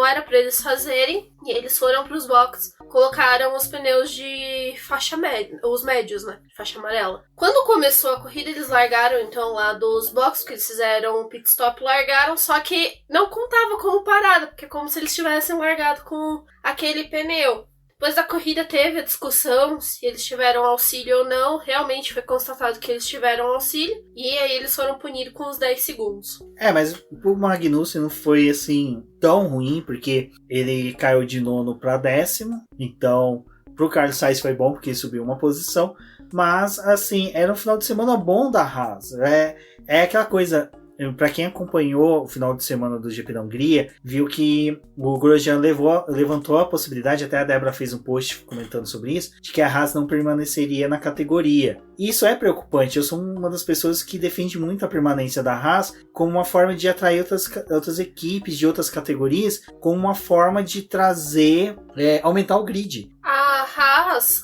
era para eles fazerem. E eles foram para os boxes, colocaram os pneus de faixa média, os médios, né? Faixa amarela. Quando começou a corrida, eles largaram então lá dos boxes, que eles fizeram um pit stop, largaram, só que não contava como parada, porque é como se eles tivessem largado com aquele pneu. Depois da corrida teve a discussão se eles tiveram auxílio ou não. Realmente foi constatado que eles tiveram auxílio. E aí eles foram punidos com os 10 segundos. Mas o Magnussen não foi assim tão ruim, porque ele caiu de 9º para 10º. Então, pro Carlos Sainz foi bom, porque ele subiu uma posição. Mas, assim, era um final de semana bom da Haas. É aquela coisa... Para quem acompanhou o final de semana do GP da Hungria, viu que o Grosjean levantou a possibilidade, até a Débora fez um post comentando sobre isso, de que a Haas não permaneceria na categoria. E isso é preocupante. Eu sou uma das pessoas que defende muito a permanência da Haas como uma forma de atrair outras equipes de outras categorias, como uma forma de trazer, aumentar o grid. A Haas,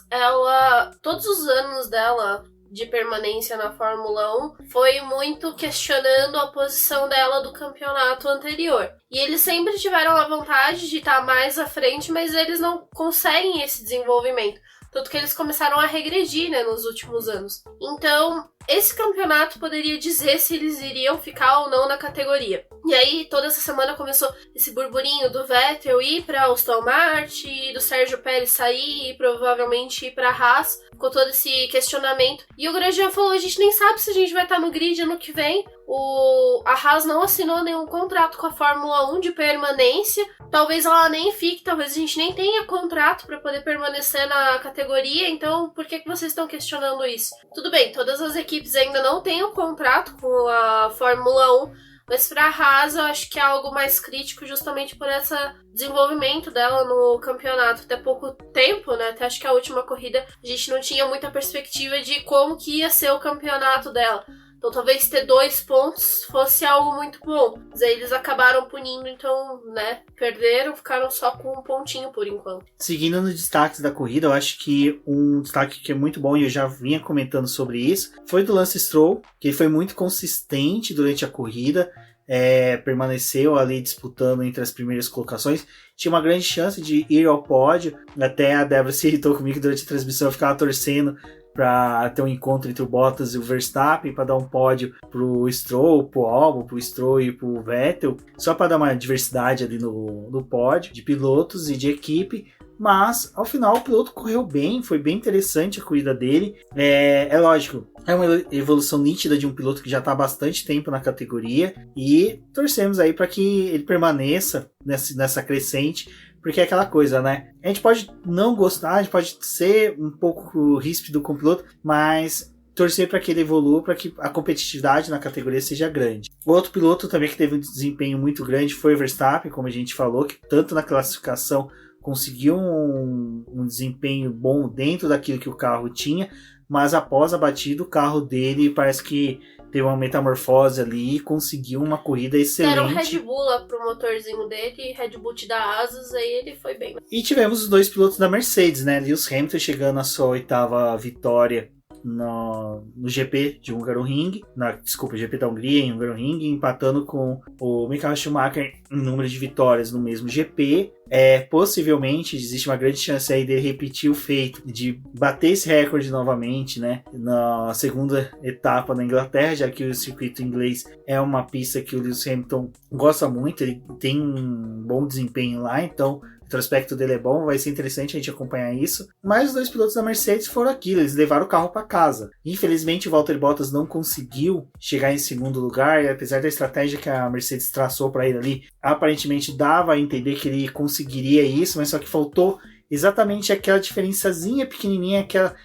todos os anos dela de permanência na Fórmula 1 foi muito questionando a posição dela do campeonato anterior. E eles sempre tiveram a vontade de estar mais à frente, mas eles não conseguem esse desenvolvimento. Tanto que eles começaram a regredir, né, nos últimos anos. Então, esse campeonato poderia dizer se eles iriam ficar ou não na categoria. E aí, toda essa semana começou esse burburinho do Vettel ir para Aston Martin, do Sérgio Pérez sair e provavelmente ir para Haas. Ficou todo esse questionamento. E o Grosjean falou, a gente nem sabe se a gente vai estar no grid ano que vem. A Haas não assinou nenhum contrato com a Fórmula 1 de permanência. Talvez ela nem fique, talvez a gente nem tenha contrato para poder permanecer na categoria. Então, por que vocês estão questionando isso? Tudo bem, todas as equipes ainda não têm um contrato com a Fórmula 1, mas para a Haas eu acho que é algo mais crítico justamente por esse desenvolvimento dela no campeonato. Até pouco tempo, né? Até acho que a última corrida a gente não tinha muita perspectiva de como que ia ser o campeonato dela. Então talvez ter 2 pontos fosse algo muito bom. Mas aí eles acabaram punindo, então, né, perderam, ficaram só com 1 pontinho por enquanto. Seguindo nos destaques da corrida, eu acho que um destaque que é muito bom, e eu já vinha comentando sobre isso, foi do Lance Stroll, que ele foi muito consistente durante a corrida, permaneceu ali disputando entre as primeiras colocações, tinha uma grande chance de ir ao pódio, até a Débora se irritou comigo durante a transmissão, eu ficava torcendo para ter um encontro entre o Bottas e o Verstappen, para dar um pódio pro Stroll, pro Albon, pro Stroll e pro Vettel, só para dar uma diversidade ali no pódio de pilotos e de equipe. Mas ao final o piloto correu bem, foi bem interessante a corrida dele. É lógico, é uma evolução nítida de um piloto que já está há bastante tempo na categoria, e torcemos aí para que ele permaneça nessa crescente, porque é aquela coisa, né? A gente pode não gostar, a gente pode ser um pouco ríspido com o piloto, mas torcer para que ele evolua, para que a competitividade na categoria seja grande. Outro piloto também que teve um desempenho muito grande foi o Verstappen, como a gente falou, que tanto na classificação conseguiu um desempenho bom dentro daquilo que o carro tinha, mas após a batida o carro dele parece que teve uma metamorfose ali e conseguiu uma corrida excelente. Deram Red Bull lá pro motorzinho dele, Red Bull te dá asas, aí ele foi bem. E tivemos os 2 pilotos da Mercedes, né? Lewis Hamilton chegando à sua 8ª vitória no GP de Hungaroring, GP da Hungria em Hungaroring, empatando com o Michael Schumacher em número de vitórias no mesmo GP. Possivelmente existe uma grande chance aí dele repetir o feito de bater esse recorde novamente, né, na segunda etapa na Inglaterra, já que o circuito inglês é uma pista que o Lewis Hamilton gosta muito, ele tem um bom desempenho lá, então o retrospecto dele é bom, vai ser interessante a gente acompanhar isso. Mas os 2 pilotos da Mercedes foram aquilo, eles levaram o carro para casa. Infelizmente o Valtteri Bottas não conseguiu chegar em segundo lugar, e apesar da estratégia que a Mercedes traçou para ele ali, aparentemente dava a entender que ele conseguiria isso, mas só que faltou exatamente aquela diferençazinha pequenininha, aquela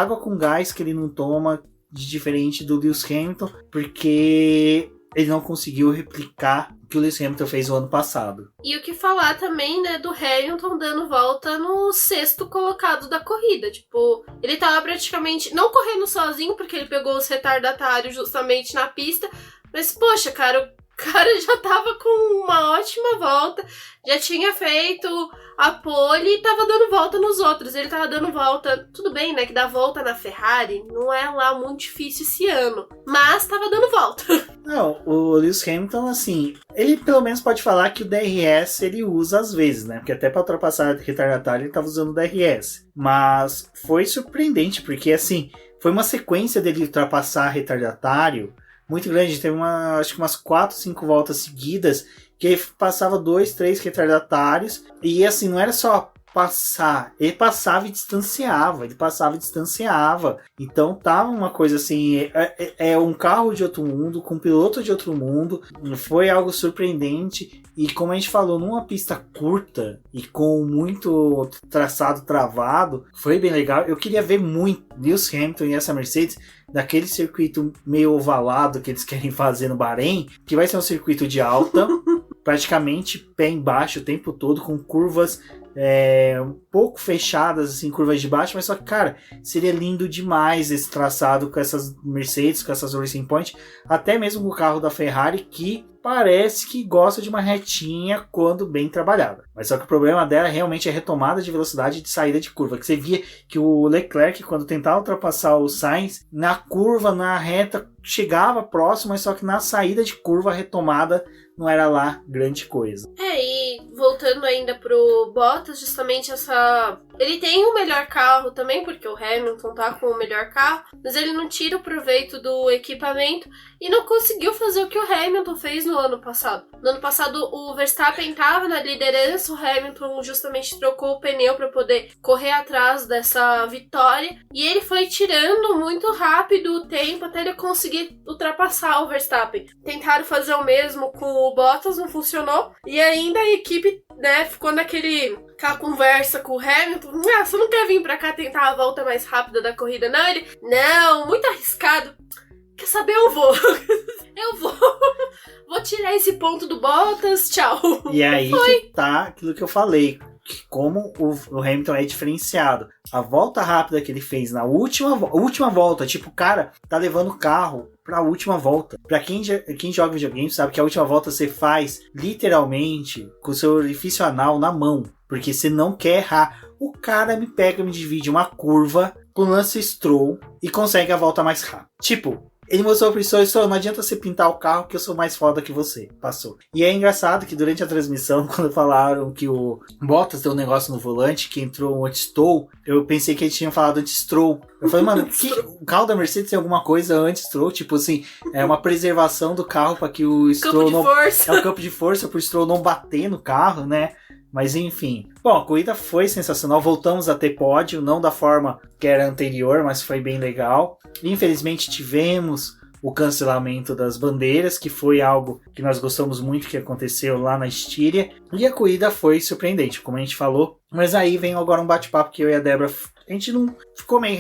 água com gás que ele não toma, de diferente do Lewis Hamilton, porque ele não conseguiu replicar o que o Lewis Hamilton fez o ano passado. E o que falar também, né, do Hamilton dando volta no 6º colocado da corrida. Tipo, ele tava praticamente não correndo sozinho, porque ele pegou os retardatários justamente na pista. Mas, poxa, cara, o cara já tava com uma ótima volta, já tinha feito a pole e tava dando volta nos outros. Ele tava dando volta, tudo bem, né, que dar volta na Ferrari não é lá muito difícil esse ano, mas tava dando volta. Não, o Lewis Hamilton, assim, ele pelo menos pode falar que o DRS ele usa às vezes, né, porque até para ultrapassar retardatário ele tava usando o DRS, mas foi surpreendente, porque assim, foi uma sequência dele ultrapassar retardatário muito grande, teve acho que umas 4, 5 voltas seguidas, que ele passava 2, 3 retardatários, e assim, não era só passar, ele passava e distanciava, então tava uma coisa assim, um carro de outro mundo, com um piloto de outro mundo, foi algo surpreendente, e como a gente falou, numa pista curta, e com muito traçado travado, foi bem legal. Eu queria ver muito Lewis Hamilton e essa Mercedes daquele circuito meio ovalado que eles querem fazer no Bahrein, que vai ser um circuito de alta, praticamente pé embaixo o tempo todo, com curvas um pouco fechadas, assim, curvas de baixo, mas só que, cara, seria lindo demais esse traçado com essas Mercedes, com essas Racing Point, até mesmo o carro da Ferrari, que parece que gosta de uma retinha quando bem trabalhada. Mas só que o problema dela realmente é a retomada de velocidade e de saída de curva, que você via que o Leclerc, quando tentava ultrapassar o Sainz, na curva, na reta, chegava próximo, mas só que na saída de curva, a retomada não era lá grande coisa. E voltando ainda pro Bottas, justamente essa... Ele tem o melhor carro também, porque o Hamilton tá com o melhor carro, mas ele não tira o proveito do equipamento e não conseguiu fazer o que o Hamilton fez no ano passado. No ano passado, o Verstappen tava na liderança, o Hamilton justamente trocou o pneu para poder correr atrás dessa vitória, e ele foi tirando muito rápido o tempo até ele conseguir ultrapassar o Verstappen. Tentaram fazer o mesmo com o Bottas, não funcionou, e ainda a equipe, né, ficou aquela conversa com o Hamilton. Você não quer vir pra cá tentar a volta mais rápida da corrida, não? Ele, não, muito arriscado. Quer saber, eu vou. Vou tirar esse ponto do Bottas, tchau. E aí que tá aquilo que eu falei, que como o Hamilton é diferenciado. A volta rápida que ele fez na última volta, tipo, o cara tá levando o carro pra última volta. Pra quem joga videogame sabe que a última volta você faz literalmente com o seu orifício anal na mão, porque você não quer errar. O cara me pega, me divide uma curva com lance Stroll e consegue a volta mais rápida. Tipo, ele mostrou pro Stroll, não adianta você pintar o carro que eu sou mais foda que você. Passou. E é engraçado que durante a transmissão, quando falaram que o Bottas deu um negócio no volante, que entrou um anti-Stroll, eu pensei que ele tinha falado anti-Stroll. Eu falei, mano, o carro da Mercedes tem alguma coisa anti-Stroll? Tipo assim, é uma preservação do carro para que o Stroll não... É um campo de força pro Stroll não bater no carro, né? Mas enfim. Bom, a corrida foi sensacional. Voltamos a ter pódio, não da forma que era anterior, mas foi bem legal. Infelizmente tivemos o cancelamento das bandeiras, que foi algo que nós gostamos muito que aconteceu lá na Estíria. E a corrida foi surpreendente, como a gente falou. Mas aí vem agora um bate-papo que eu e a Débora... A gente não ficou meio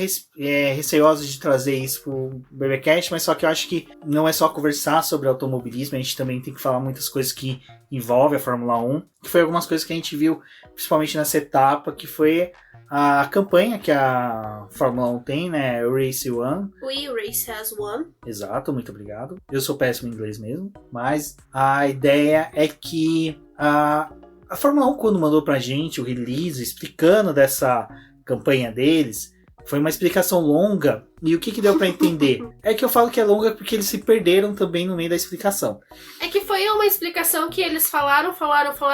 receosos de trazer isso pro BBcast, mas só que eu acho que não é só conversar sobre automobilismo, a gente também tem que falar muitas coisas que envolvem a Fórmula 1, que foi algumas coisas que a gente viu, principalmente nessa etapa, que foi a campanha que a Fórmula 1 tem, né? Race One. We Race as One. Exato, muito obrigado. Eu sou péssimo em inglês mesmo, mas a ideia é que a Fórmula 1, quando mandou pra gente o release explicando dessa campanha deles, foi uma explicação longa, e o que deu pra entender? É que eu falo que é longa porque eles se perderam também no meio da explicação. É que foi uma explicação que eles falaram,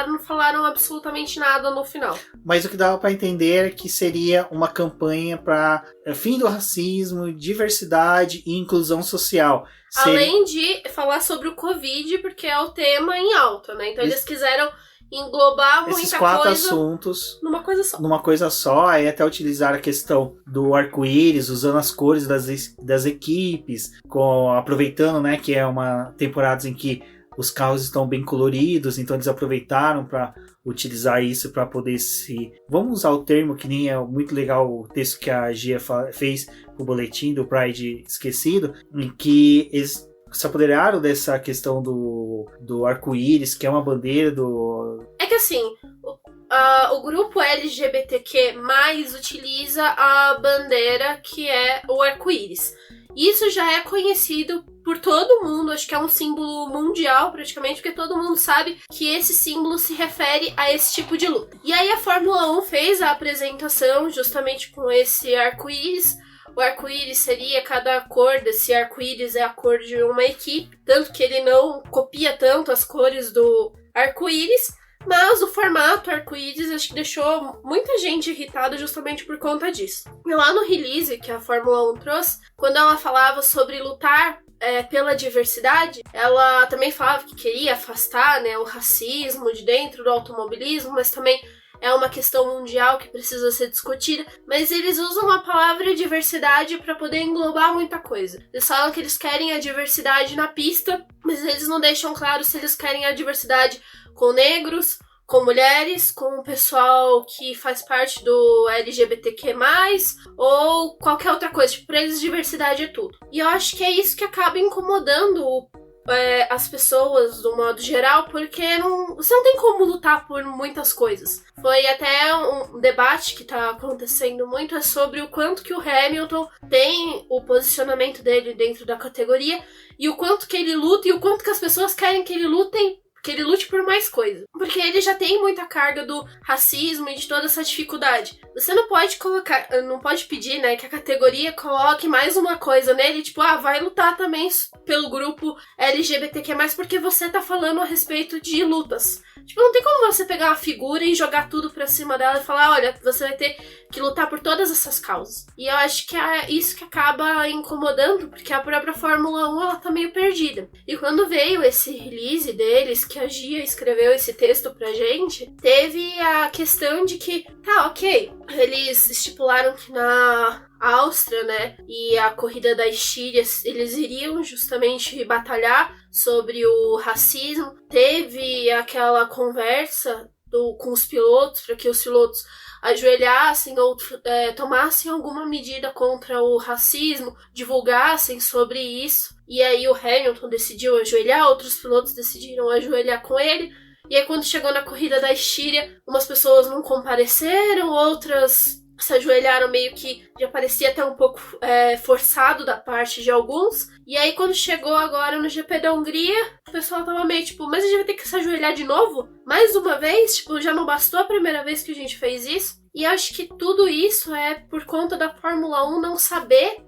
não falaram absolutamente nada no final. Mas o que dava pra entender é que seria uma campanha para fim do racismo, diversidade e inclusão social. Além de falar sobre o Covid, porque é o tema em alta, né? Então eles quiseram englobar muita esses quatro coisa assuntos numa coisa só. Aí até utilizar a questão do arco-íris, usando as cores das equipes, aproveitando, né, que é uma temporada em que os carros estão bem coloridos, então eles aproveitaram para utilizar isso para poder vamos usar o termo que nem é muito legal o texto que a Gia fez pro boletim do Pride Esquecido, em que eles se apoderaram dessa questão do arco-íris, que é uma bandeira do... É que assim, o grupo LGBTQ+, utiliza a bandeira que é o arco-íris. Isso já é conhecido por todo mundo, acho que é um símbolo mundial praticamente, porque todo mundo sabe que esse símbolo se refere a esse tipo de luta. E aí a Fórmula 1 fez a apresentação justamente com esse arco-íris. O arco-íris seria, cada cor desse arco-íris é a cor de uma equipe, tanto que ele não copia tanto as cores do arco-íris, mas o formato arco-íris acho que deixou muita gente irritada justamente por conta disso. E lá no release que a Fórmula 1 trouxe, quando ela falava sobre lutar pela diversidade, ela também falava que queria afastar, né, o racismo de dentro do automobilismo, mas também é uma questão mundial que precisa ser discutida, mas eles usam a palavra diversidade para poder englobar muita coisa. Eles falam que eles querem a diversidade na pista, mas eles não deixam claro se eles querem a diversidade com negros, com mulheres, com o pessoal que faz parte do LGBTQ+, ou qualquer outra coisa. Tipo, pra eles diversidade é tudo. E eu acho que é isso que acaba incomodando as pessoas, do modo geral, porque você não tem como lutar por muitas coisas. Foi até um debate que tá acontecendo muito, é sobre o quanto que o Hamilton tem o posicionamento dele dentro da categoria, e o quanto que ele luta, e o quanto que as pessoas querem que ele lute por mais coisa. Porque ele já tem muita carga do racismo e de toda essa dificuldade. Você não pode pedir, né, que a categoria coloque mais uma coisa nele, tipo, vai lutar também pelo grupo LGBTQ+, porque você tá falando a respeito de lutas. Tipo, não tem como você pegar uma figura e jogar tudo pra cima dela e falar, olha, você vai ter que lutar por todas essas causas. E eu acho que é isso que acaba incomodando, porque a própria Fórmula 1, ela tá meio perdida. E quando veio esse release deles, que a Gia escreveu esse texto pra gente, teve a questão de que, tá, ok, eles estipularam que na Áustria, né, e a corrida da Estíria, eles iriam justamente batalhar sobre o racismo. Teve aquela conversa com os pilotos, para que os pilotos ajoelhassem ou tomassem alguma medida contra o racismo, divulgassem sobre isso. E aí o Hamilton decidiu ajoelhar, outros pilotos decidiram ajoelhar com ele. E aí quando chegou na corrida da Estíria, umas pessoas não compareceram, outras se ajoelharam meio que já parecia até um pouco forçado da parte de alguns. E aí quando chegou agora no GP da Hungria, o pessoal tava meio tipo, mas a gente vai ter que se ajoelhar de novo? Mais uma vez? Tipo, já não bastou a primeira vez que a gente fez isso? E acho que tudo isso é por conta da Fórmula 1 não saber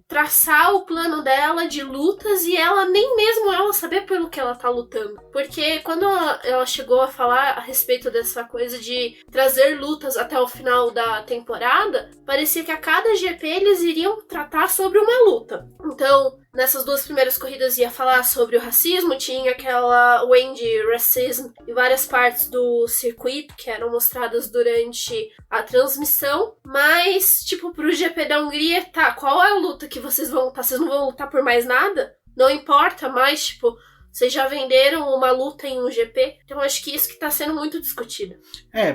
traçar o plano dela de lutas e ela nem mesmo ela saber pelo que ela tá lutando. Porque quando ela chegou a falar a respeito dessa coisa de trazer lutas até o final da temporada, parecia que a cada GP eles iriam tratar sobre uma luta. Então, nessas 2 primeiras corridas ia falar sobre o racismo, tinha aquela Wendy Racism em várias partes do circuito que eram mostradas durante a transmissão, mas, tipo, pro GP da Hungria, tá, qual é a luta que vocês vão lutar? Vocês não vão lutar por mais nada? Não importa mais, tipo, vocês já venderam uma luta em um GP, então acho que isso que tá sendo muito discutido.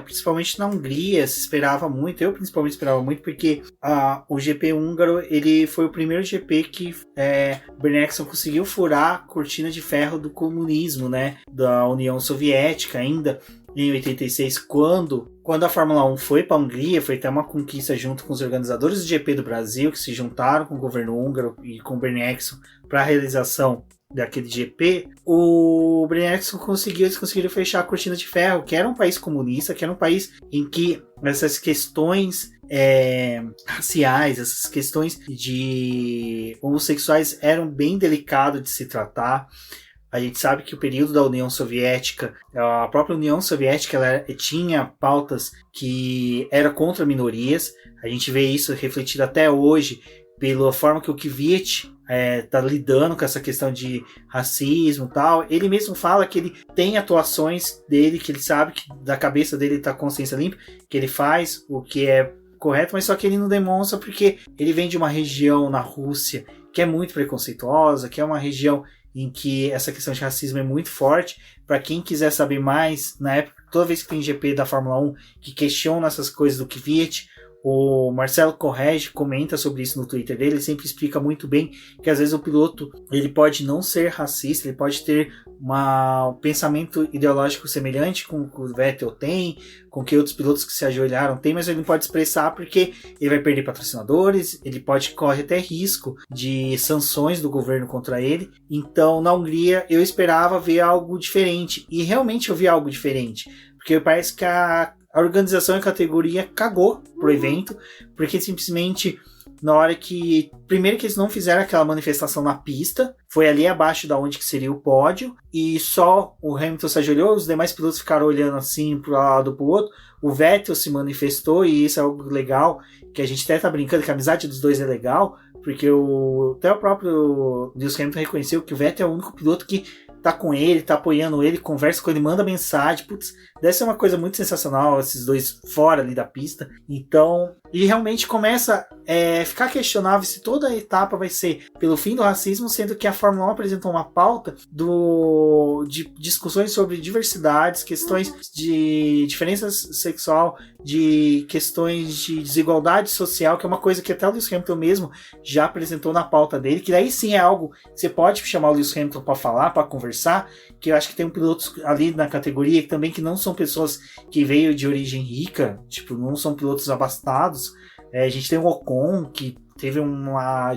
Principalmente na Hungria, se esperava muito, eu principalmente esperava muito, porque o GP húngaro, ele foi o primeiro GP que Bernie Ecclestone conseguiu furar a cortina de ferro do comunismo, né, da União Soviética ainda, em 86, quando a Fórmula 1 foi para a Hungria, foi até uma conquista junto com os organizadores do GP do Brasil, que se juntaram com o governo húngaro e com o Bernie Ecclestone para a realização daquele GP, o Bernie Ecclestone eles conseguiram fechar a cortina de ferro, que era um país comunista, que era um país em que essas questões raciais, essas questões de homossexuais eram bem delicadas de se tratar. A gente sabe que o período da União Soviética, a própria União Soviética, ela tinha pautas que eram contra minorias. A gente vê isso refletido até hoje pela forma que o Kvyat tá lidando com essa questão de racismo e tal. Ele mesmo fala que ele tem atuações dele, que ele sabe que da cabeça dele tá consciência limpa, que ele faz o que é correto, mas só que ele não demonstra porque ele vem de uma região na Rússia que é muito preconceituosa, que é uma região em que essa questão de racismo é muito forte. Para quem quiser saber mais, na época, toda vez que tem GP da Fórmula 1 que questiona essas coisas do Kvyat, o Marcelo Correge comenta sobre isso no Twitter dele. Ele sempre explica muito bem que às vezes o piloto ele pode não ser racista, ele pode ter um pensamento ideológico semelhante com o que o Vettel tem, com que outros pilotos que se ajoelharam têm, mas ele não pode expressar porque ele vai perder patrocinadores, ele corre até risco de sanções do governo contra ele. Então na Hungria eu esperava ver algo diferente, e realmente eu vi algo diferente, porque parece que a organização e a categoria cagou pro evento, porque simplesmente na hora que... Primeiro que eles não fizeram aquela manifestação na pista, foi ali abaixo da onde que seria o pódio, e só o Hamilton se ajoelhou, os demais pilotos ficaram olhando assim pro lado pro outro. O Vettel se manifestou, e isso é algo legal, que a gente até tá brincando que a amizade dos dois é legal, porque até o próprio Lewis Hamilton reconheceu que o Vettel é o único piloto que tá com ele, tá apoiando ele, conversa com ele, manda mensagem. Putz, deve ser uma coisa muito sensacional esses dois fora ali da pista. Então, e realmente começa a ficar questionável se toda a etapa vai ser pelo fim do racismo, sendo que a Fórmula 1 apresentou uma pauta de discussões sobre diversidades, questões de diferença sexual, de questões de desigualdade social, que é uma coisa que até o Lewis Hamilton mesmo já apresentou na pauta dele, que daí sim é algo que você pode chamar o Lewis Hamilton para falar, para conversar, que eu acho que tem pilotos ali na categoria também que não são pessoas que veio de origem rica, tipo, não são pilotos abastados. A gente tem o Ocon, que teve uma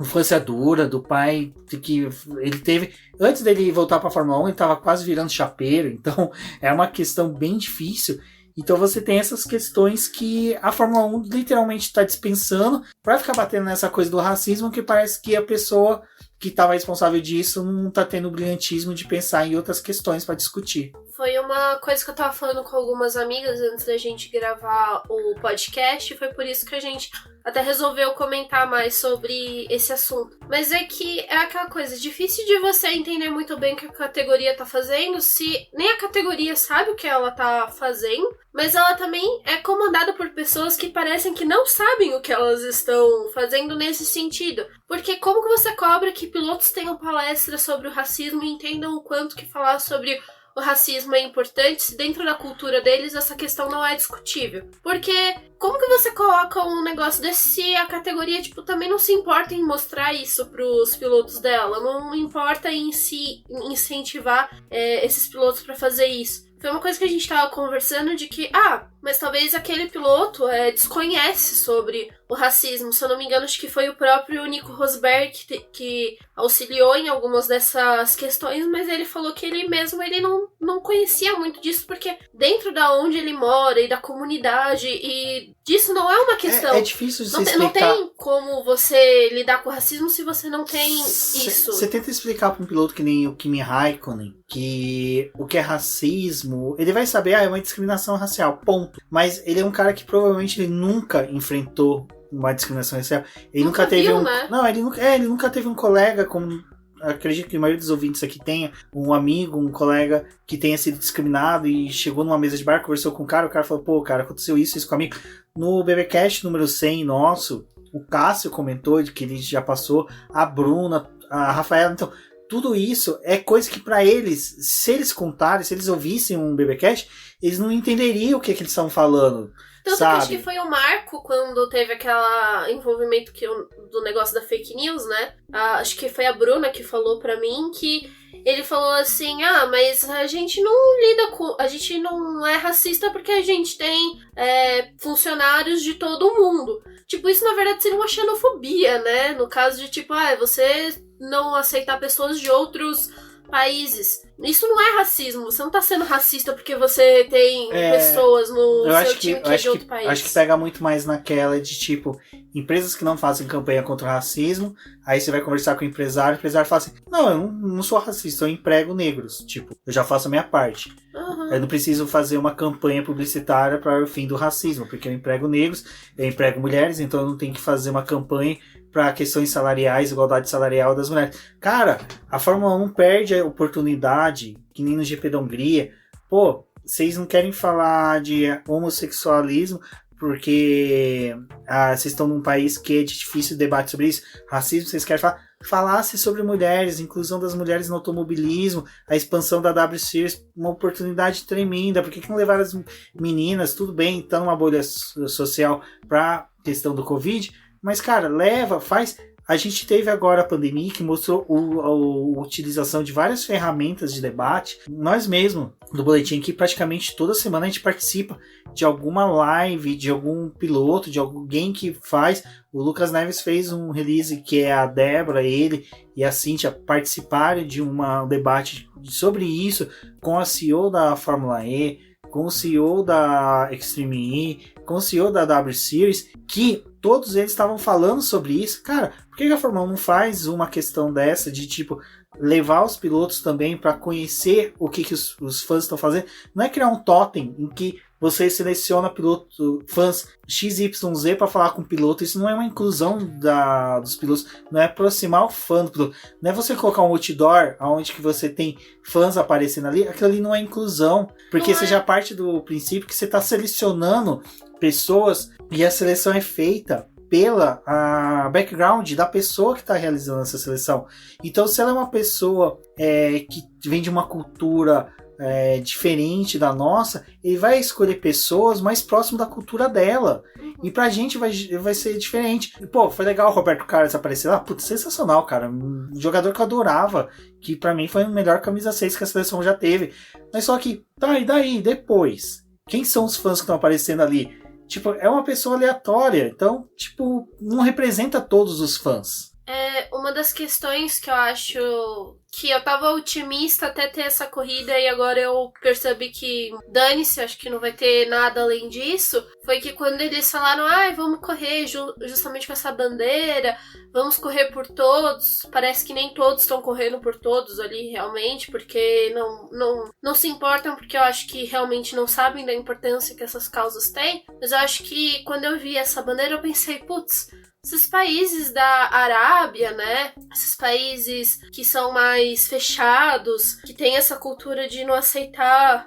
infância dura do pai, que ele teve... Antes dele voltar para a Fórmula 1, ele estava quase virando chapeiro, então é uma questão bem difícil. Então você tem essas questões que a Fórmula 1 literalmente está dispensando para ficar batendo nessa coisa do racismo, que parece que a pessoa que estava responsável disso não está tendo o brilhantismo de pensar em outras questões para discutir. Foi uma coisa que eu tava falando com algumas amigas antes da gente gravar o podcast, e foi por isso que a gente até resolveu comentar mais sobre esse assunto. Mas é que é aquela coisa, difícil de você entender muito bem o que a categoria tá fazendo, se nem a categoria sabe o que ela tá fazendo, mas ela também é comandada por pessoas que parecem que não sabem o que elas estão fazendo nesse sentido. Porque como que você cobra que pilotos tenham palestras sobre o racismo e entendam o quanto que falar sobre o racismo é importante se dentro da cultura deles essa questão não é discutível? Porque como que você coloca um negócio desse se a categoria tipo, também não se importa em mostrar isso pros pilotos dela? Não importa em se incentivar esses pilotos para fazer isso? Foi uma coisa que a gente tava conversando de que, Mas talvez aquele piloto desconhece sobre o racismo. Se eu não me engano, acho que foi o próprio Nico Rosberg que auxiliou em algumas dessas questões, mas ele falou que ele mesmo ele não conhecia muito disso, porque dentro da onde ele mora e da comunidade, e disso não é uma questão. É difícil de explicar. Não tem como você lidar com o racismo se você não tem isso. Você tenta explicar para um piloto que nem o Kimi Raikkonen que o que é racismo, ele vai saber, é uma discriminação racial, ponto. Mas ele é um cara que provavelmente ele nunca enfrentou uma discriminação racial. Ele nunca teve viu, um... né? Não, ele nunca teve um colega como... Acredito que a maioria dos ouvintes aqui tenha um amigo, um colega que tenha sido discriminado e chegou numa mesa de bar, conversou com o cara falou, pô, cara, aconteceu isso comigo. No BBcast número 100 nosso, o Cássio comentou de que ele já passou, a Bruna, a Rafaela, então... Tudo isso é coisa que pra eles, se eles contarem, se eles ouvissem um BBcast, eles não entenderiam o que eles estavam falando. Tanto sabe? que acho que foi o Marco quando teve aquele envolvimento do negócio da fake news, né? Acho que foi a Bruna que falou pra mim que ele falou assim, mas a gente não lida com... A gente não é racista porque a gente tem funcionários de todo mundo. Tipo, isso na verdade seria uma xenofobia, né? No caso de tipo, você não aceitar pessoas de outros países. Isso não é racismo. Você não tá sendo racista porque você tem pessoas no seu time que é de outro país. Acho que pega muito mais naquela de tipo, empresas que não fazem campanha contra o racismo, aí você vai conversar com o empresário fala assim, não, eu não sou racista, eu emprego negros. Tipo, eu já faço a minha parte. Uhum. Eu não preciso fazer uma campanha publicitária para o fim do racismo, porque eu emprego negros, eu emprego mulheres, então eu não tenho que fazer uma campanha para questões salariais, igualdade salarial das mulheres. Cara, a Fórmula 1 perde a oportunidade, que nem no GP da Hungria. Pô, vocês não querem falar de homossexualismo porque vocês estão num país que é difícil debate sobre isso. Racismo, vocês querem falasse sobre mulheres, inclusão das mulheres no automobilismo, a expansão da W Series, uma oportunidade tremenda. Por que não levar as meninas? Tudo bem, estão numa bolha social para questão do Covid, mas, cara, faz. A gente teve agora a pandemia que mostrou a utilização de várias ferramentas de debate. Nós mesmos, do Boletim, aqui praticamente toda semana a gente participa de alguma live, de algum piloto, de alguém que faz. O Lucas Neves fez um release que é a Débora, ele e a Cíntia participarem de um debate sobre isso com a CEO da Fórmula E, com o CEO da Extreme E, com o CEO da W Series, que todos eles estavam falando sobre isso. Cara, por que a Fórmula 1 não faz uma questão dessa de tipo levar os pilotos também para conhecer o que os fãs estão fazendo? Não é criar um totem em que você seleciona fãs XYZ para falar com o piloto. Isso não é uma inclusão dos pilotos, não é aproximar o fã do piloto. Não é você colocar um outdoor onde que você tem fãs aparecendo ali. Aquilo ali não é inclusão, porque você já parte do princípio que você está selecionando pessoas e a seleção é feita pela background da pessoa que está realizando essa seleção. Então, se ela é uma pessoa que vem de uma cultura diferente da nossa, ele vai escolher pessoas mais próximas da cultura dela. E pra gente vai ser diferente. E, pô, foi legal o Roberto Carlos aparecer lá. Putz, sensacional, cara. Um jogador que eu adorava. Que pra mim foi o melhor camisa 6 que a seleção já teve. Mas só que, tá, e daí? Depois? Quem são os fãs que estão aparecendo ali? Tipo, é uma pessoa aleatória. Então, tipo, não representa todos os fãs. Uma das questões que eu acho que eu tava otimista até ter essa corrida e agora eu percebi que dane-se, acho que não vai ter nada além disso, foi que quando eles falaram, vamos correr justamente com essa bandeira, vamos correr por todos, parece que nem todos estão correndo por todos ali realmente, porque não se importam, porque eu acho que realmente não sabem da importância que essas causas têm, mas eu acho que quando eu vi essa bandeira eu pensei, putz, esses países da Arábia, né? Esses países que são mais fechados, que tem essa cultura de não aceitar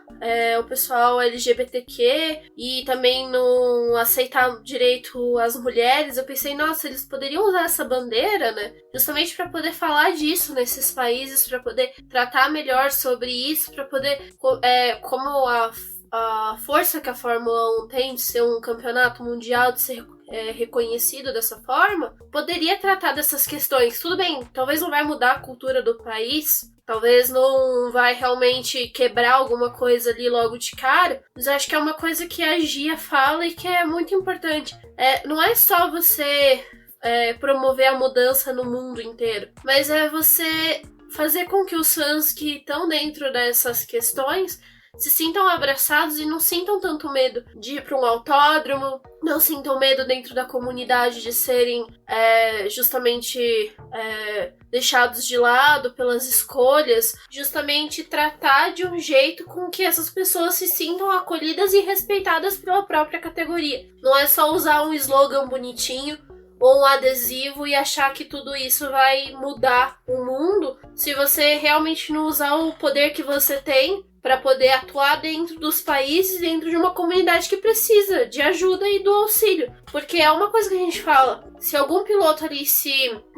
o pessoal LGBTQ e também não aceitar direito as mulheres. Eu pensei, nossa, eles poderiam usar essa bandeira, né? Justamente para poder falar disso nesses países, para poder tratar melhor sobre isso, para poder, como a força que a Fórmula 1 tem de ser um campeonato mundial, de ser reconhecido dessa forma, poderia tratar dessas questões. Tudo bem, talvez não vai mudar a cultura do país, Talvez não vai realmente quebrar alguma coisa ali logo de cara, mas acho que é uma coisa que a Gia fala e que é muito importante. Não é só você promover a mudança no mundo inteiro, mas é você fazer com que os fãs que estão dentro dessas questões se sintam abraçados e não sintam tanto medo de ir para um autódromo, não sintam medo dentro da comunidade de serem justamente deixados de lado pelas escolhas, justamente tratar de um jeito com que essas pessoas se sintam acolhidas e respeitadas pela própria categoria. Não é só usar um slogan bonitinho ou um adesivo e achar que tudo isso vai mudar o mundo se você realmente não usar o poder que você tem para poder atuar dentro dos países, dentro de uma comunidade que precisa de ajuda e do auxílio. Porque é uma coisa que a gente fala, se algum piloto ali se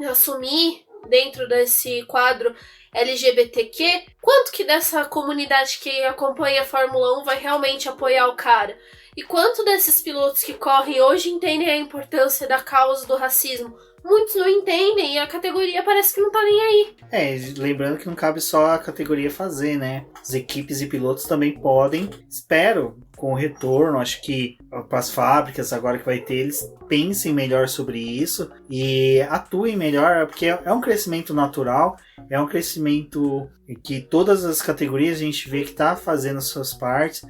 assumir dentro desse quadro LGBTQ, quanto que dessa comunidade que acompanha a Fórmula 1 vai realmente apoiar o cara? E quanto desses pilotos que correm hoje entendem a importância da causa do racismo? Muitos não entendem e a categoria parece que não tá nem aí. Lembrando que não cabe só a categoria fazer, né? As equipes e pilotos também podem, espero, com o retorno, acho que para as fábricas agora que vai ter, eles pensem melhor sobre isso e atuem melhor, porque é um crescimento natural, é um crescimento que todas as categorias a gente vê que tá fazendo suas partes.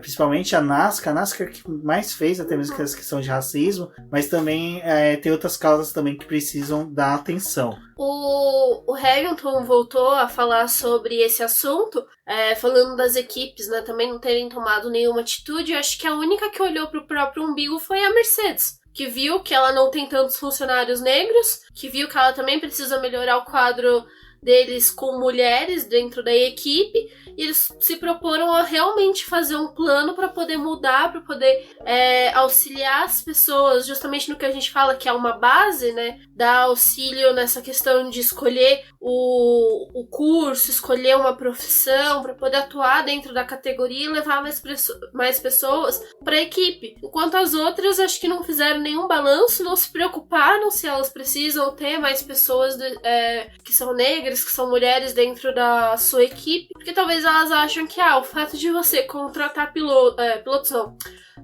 Principalmente a NASCAR que mais fez, até mesmo com essa questão de racismo, mas também tem outras causas também que precisam dar atenção. O Hamilton voltou a falar sobre esse assunto, falando das equipes, né, também não terem tomado nenhuma atitude. Eu acho que a única que olhou para o próprio umbigo foi a Mercedes, que viu que ela não tem tantos funcionários negros, que viu que ela também precisa melhorar o quadro deles com mulheres dentro da equipe, e eles se proporam a realmente fazer um plano para poder mudar, para poder auxiliar as pessoas, justamente no que a gente fala que é uma base, né, dar auxílio nessa questão de escolher o curso, escolher uma profissão, para poder atuar dentro da categoria e levar mais pessoas para a equipe. Enquanto as outras, acho que não fizeram nenhum balanço, não se preocuparam se elas precisam ter mais pessoas que são negras, que são mulheres dentro da sua equipe, porque talvez elas acham que o fato de você contratar pilotos não,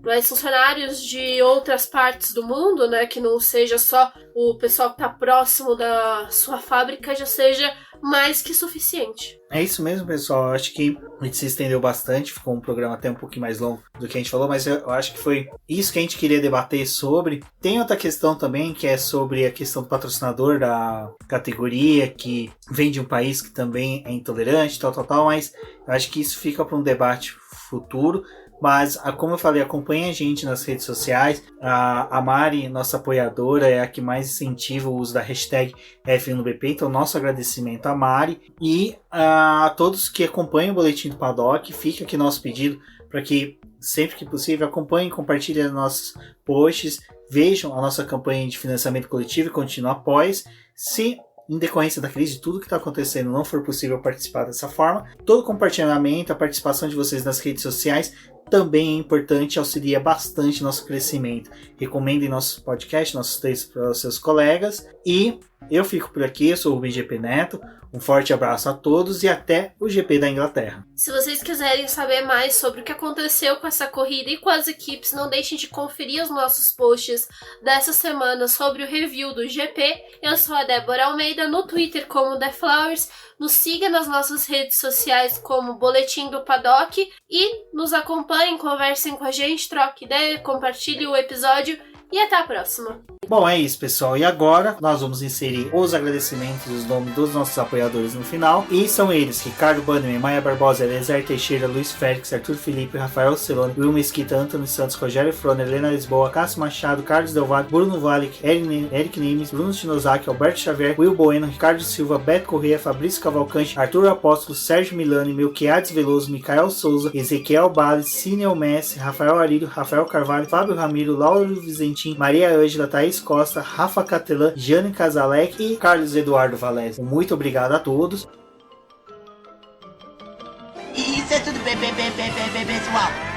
mas funcionários de outras partes do mundo, né, que não seja só o pessoal que está próximo da sua fábrica, já seja mais que suficiente. É isso mesmo, pessoal. Eu acho que a gente se estendeu bastante, ficou um programa até um pouquinho mais longo do que a gente falou, mas eu acho que foi isso que a gente queria debater sobre. Tem outra questão também, que é sobre a questão do patrocinador da categoria, que vem de um país que também é intolerante, tal, mas eu acho que isso fica para um debate futuro. Mas, como eu falei, acompanhe a gente nas redes sociais. A Mari, nossa apoiadora, é a que mais incentiva o uso da hashtag F1BP. Então, nosso agradecimento à Mari. E a todos que acompanham o Boletim do Paddock, fica aqui nosso pedido para que, sempre que possível, acompanhem, compartilhem nossos posts, vejam a nossa campanha de financiamento coletivo e continuem após. Se em decorrência da crise, de tudo que está acontecendo, não for possível participar dessa forma, todo o compartilhamento, a participação de vocês nas redes sociais também é importante, auxilia bastante nosso crescimento. Recomendem nosso podcast, nossos textos para os seus colegas. E eu fico por aqui, eu sou o Rubem GP Neto. Um forte abraço a todos e até o GP da Inglaterra. Se vocês quiserem saber mais sobre o que aconteceu com essa corrida e com as equipes, não deixem de conferir os nossos posts dessa semana sobre o review do GP. Eu sou a Débora Almeida, no Twitter como The Flowers. Nos siga nas nossas redes sociais como Boletim do Paddock e nos acompanhem, conversem com a gente, troquem ideia, compartilhem o episódio e até a próxima. Bom, é isso, pessoal. E agora nós vamos inserir os agradecimentos, os nomes dos nossos apoiadores no final. E são eles: Ricardo Bannerman, Maia Barbosa, Elezer Teixeira, Luiz Félix, Arthur Felipe, Rafael Celone, Will Mesquita, Antônio Santos, Rogério Froner, Helena Lisboa, Cássio Machado, Carlos Del Valle, Bruno Valic, Eric Nimes, Bruno Shinozaki, Alberto Xavier, Will Bueno, Ricardo Silva, Beto Corrêa, Fabrício Cavalcante, Arthur Apóstolo, Sérgio Milani, Melquiades Veloso, Micael Souza, Ezequiel Bales, Cineo Messi, Rafael Arílio, Rafael Carvalho, Fábio Ramiro, Lauro Vizentim, Maria Ângela, Thaís Costa, Rafa Catelan, Jane Casalec e Carlos Eduardo Valese. Muito obrigado a todos. Isso é tudo bem, pessoal.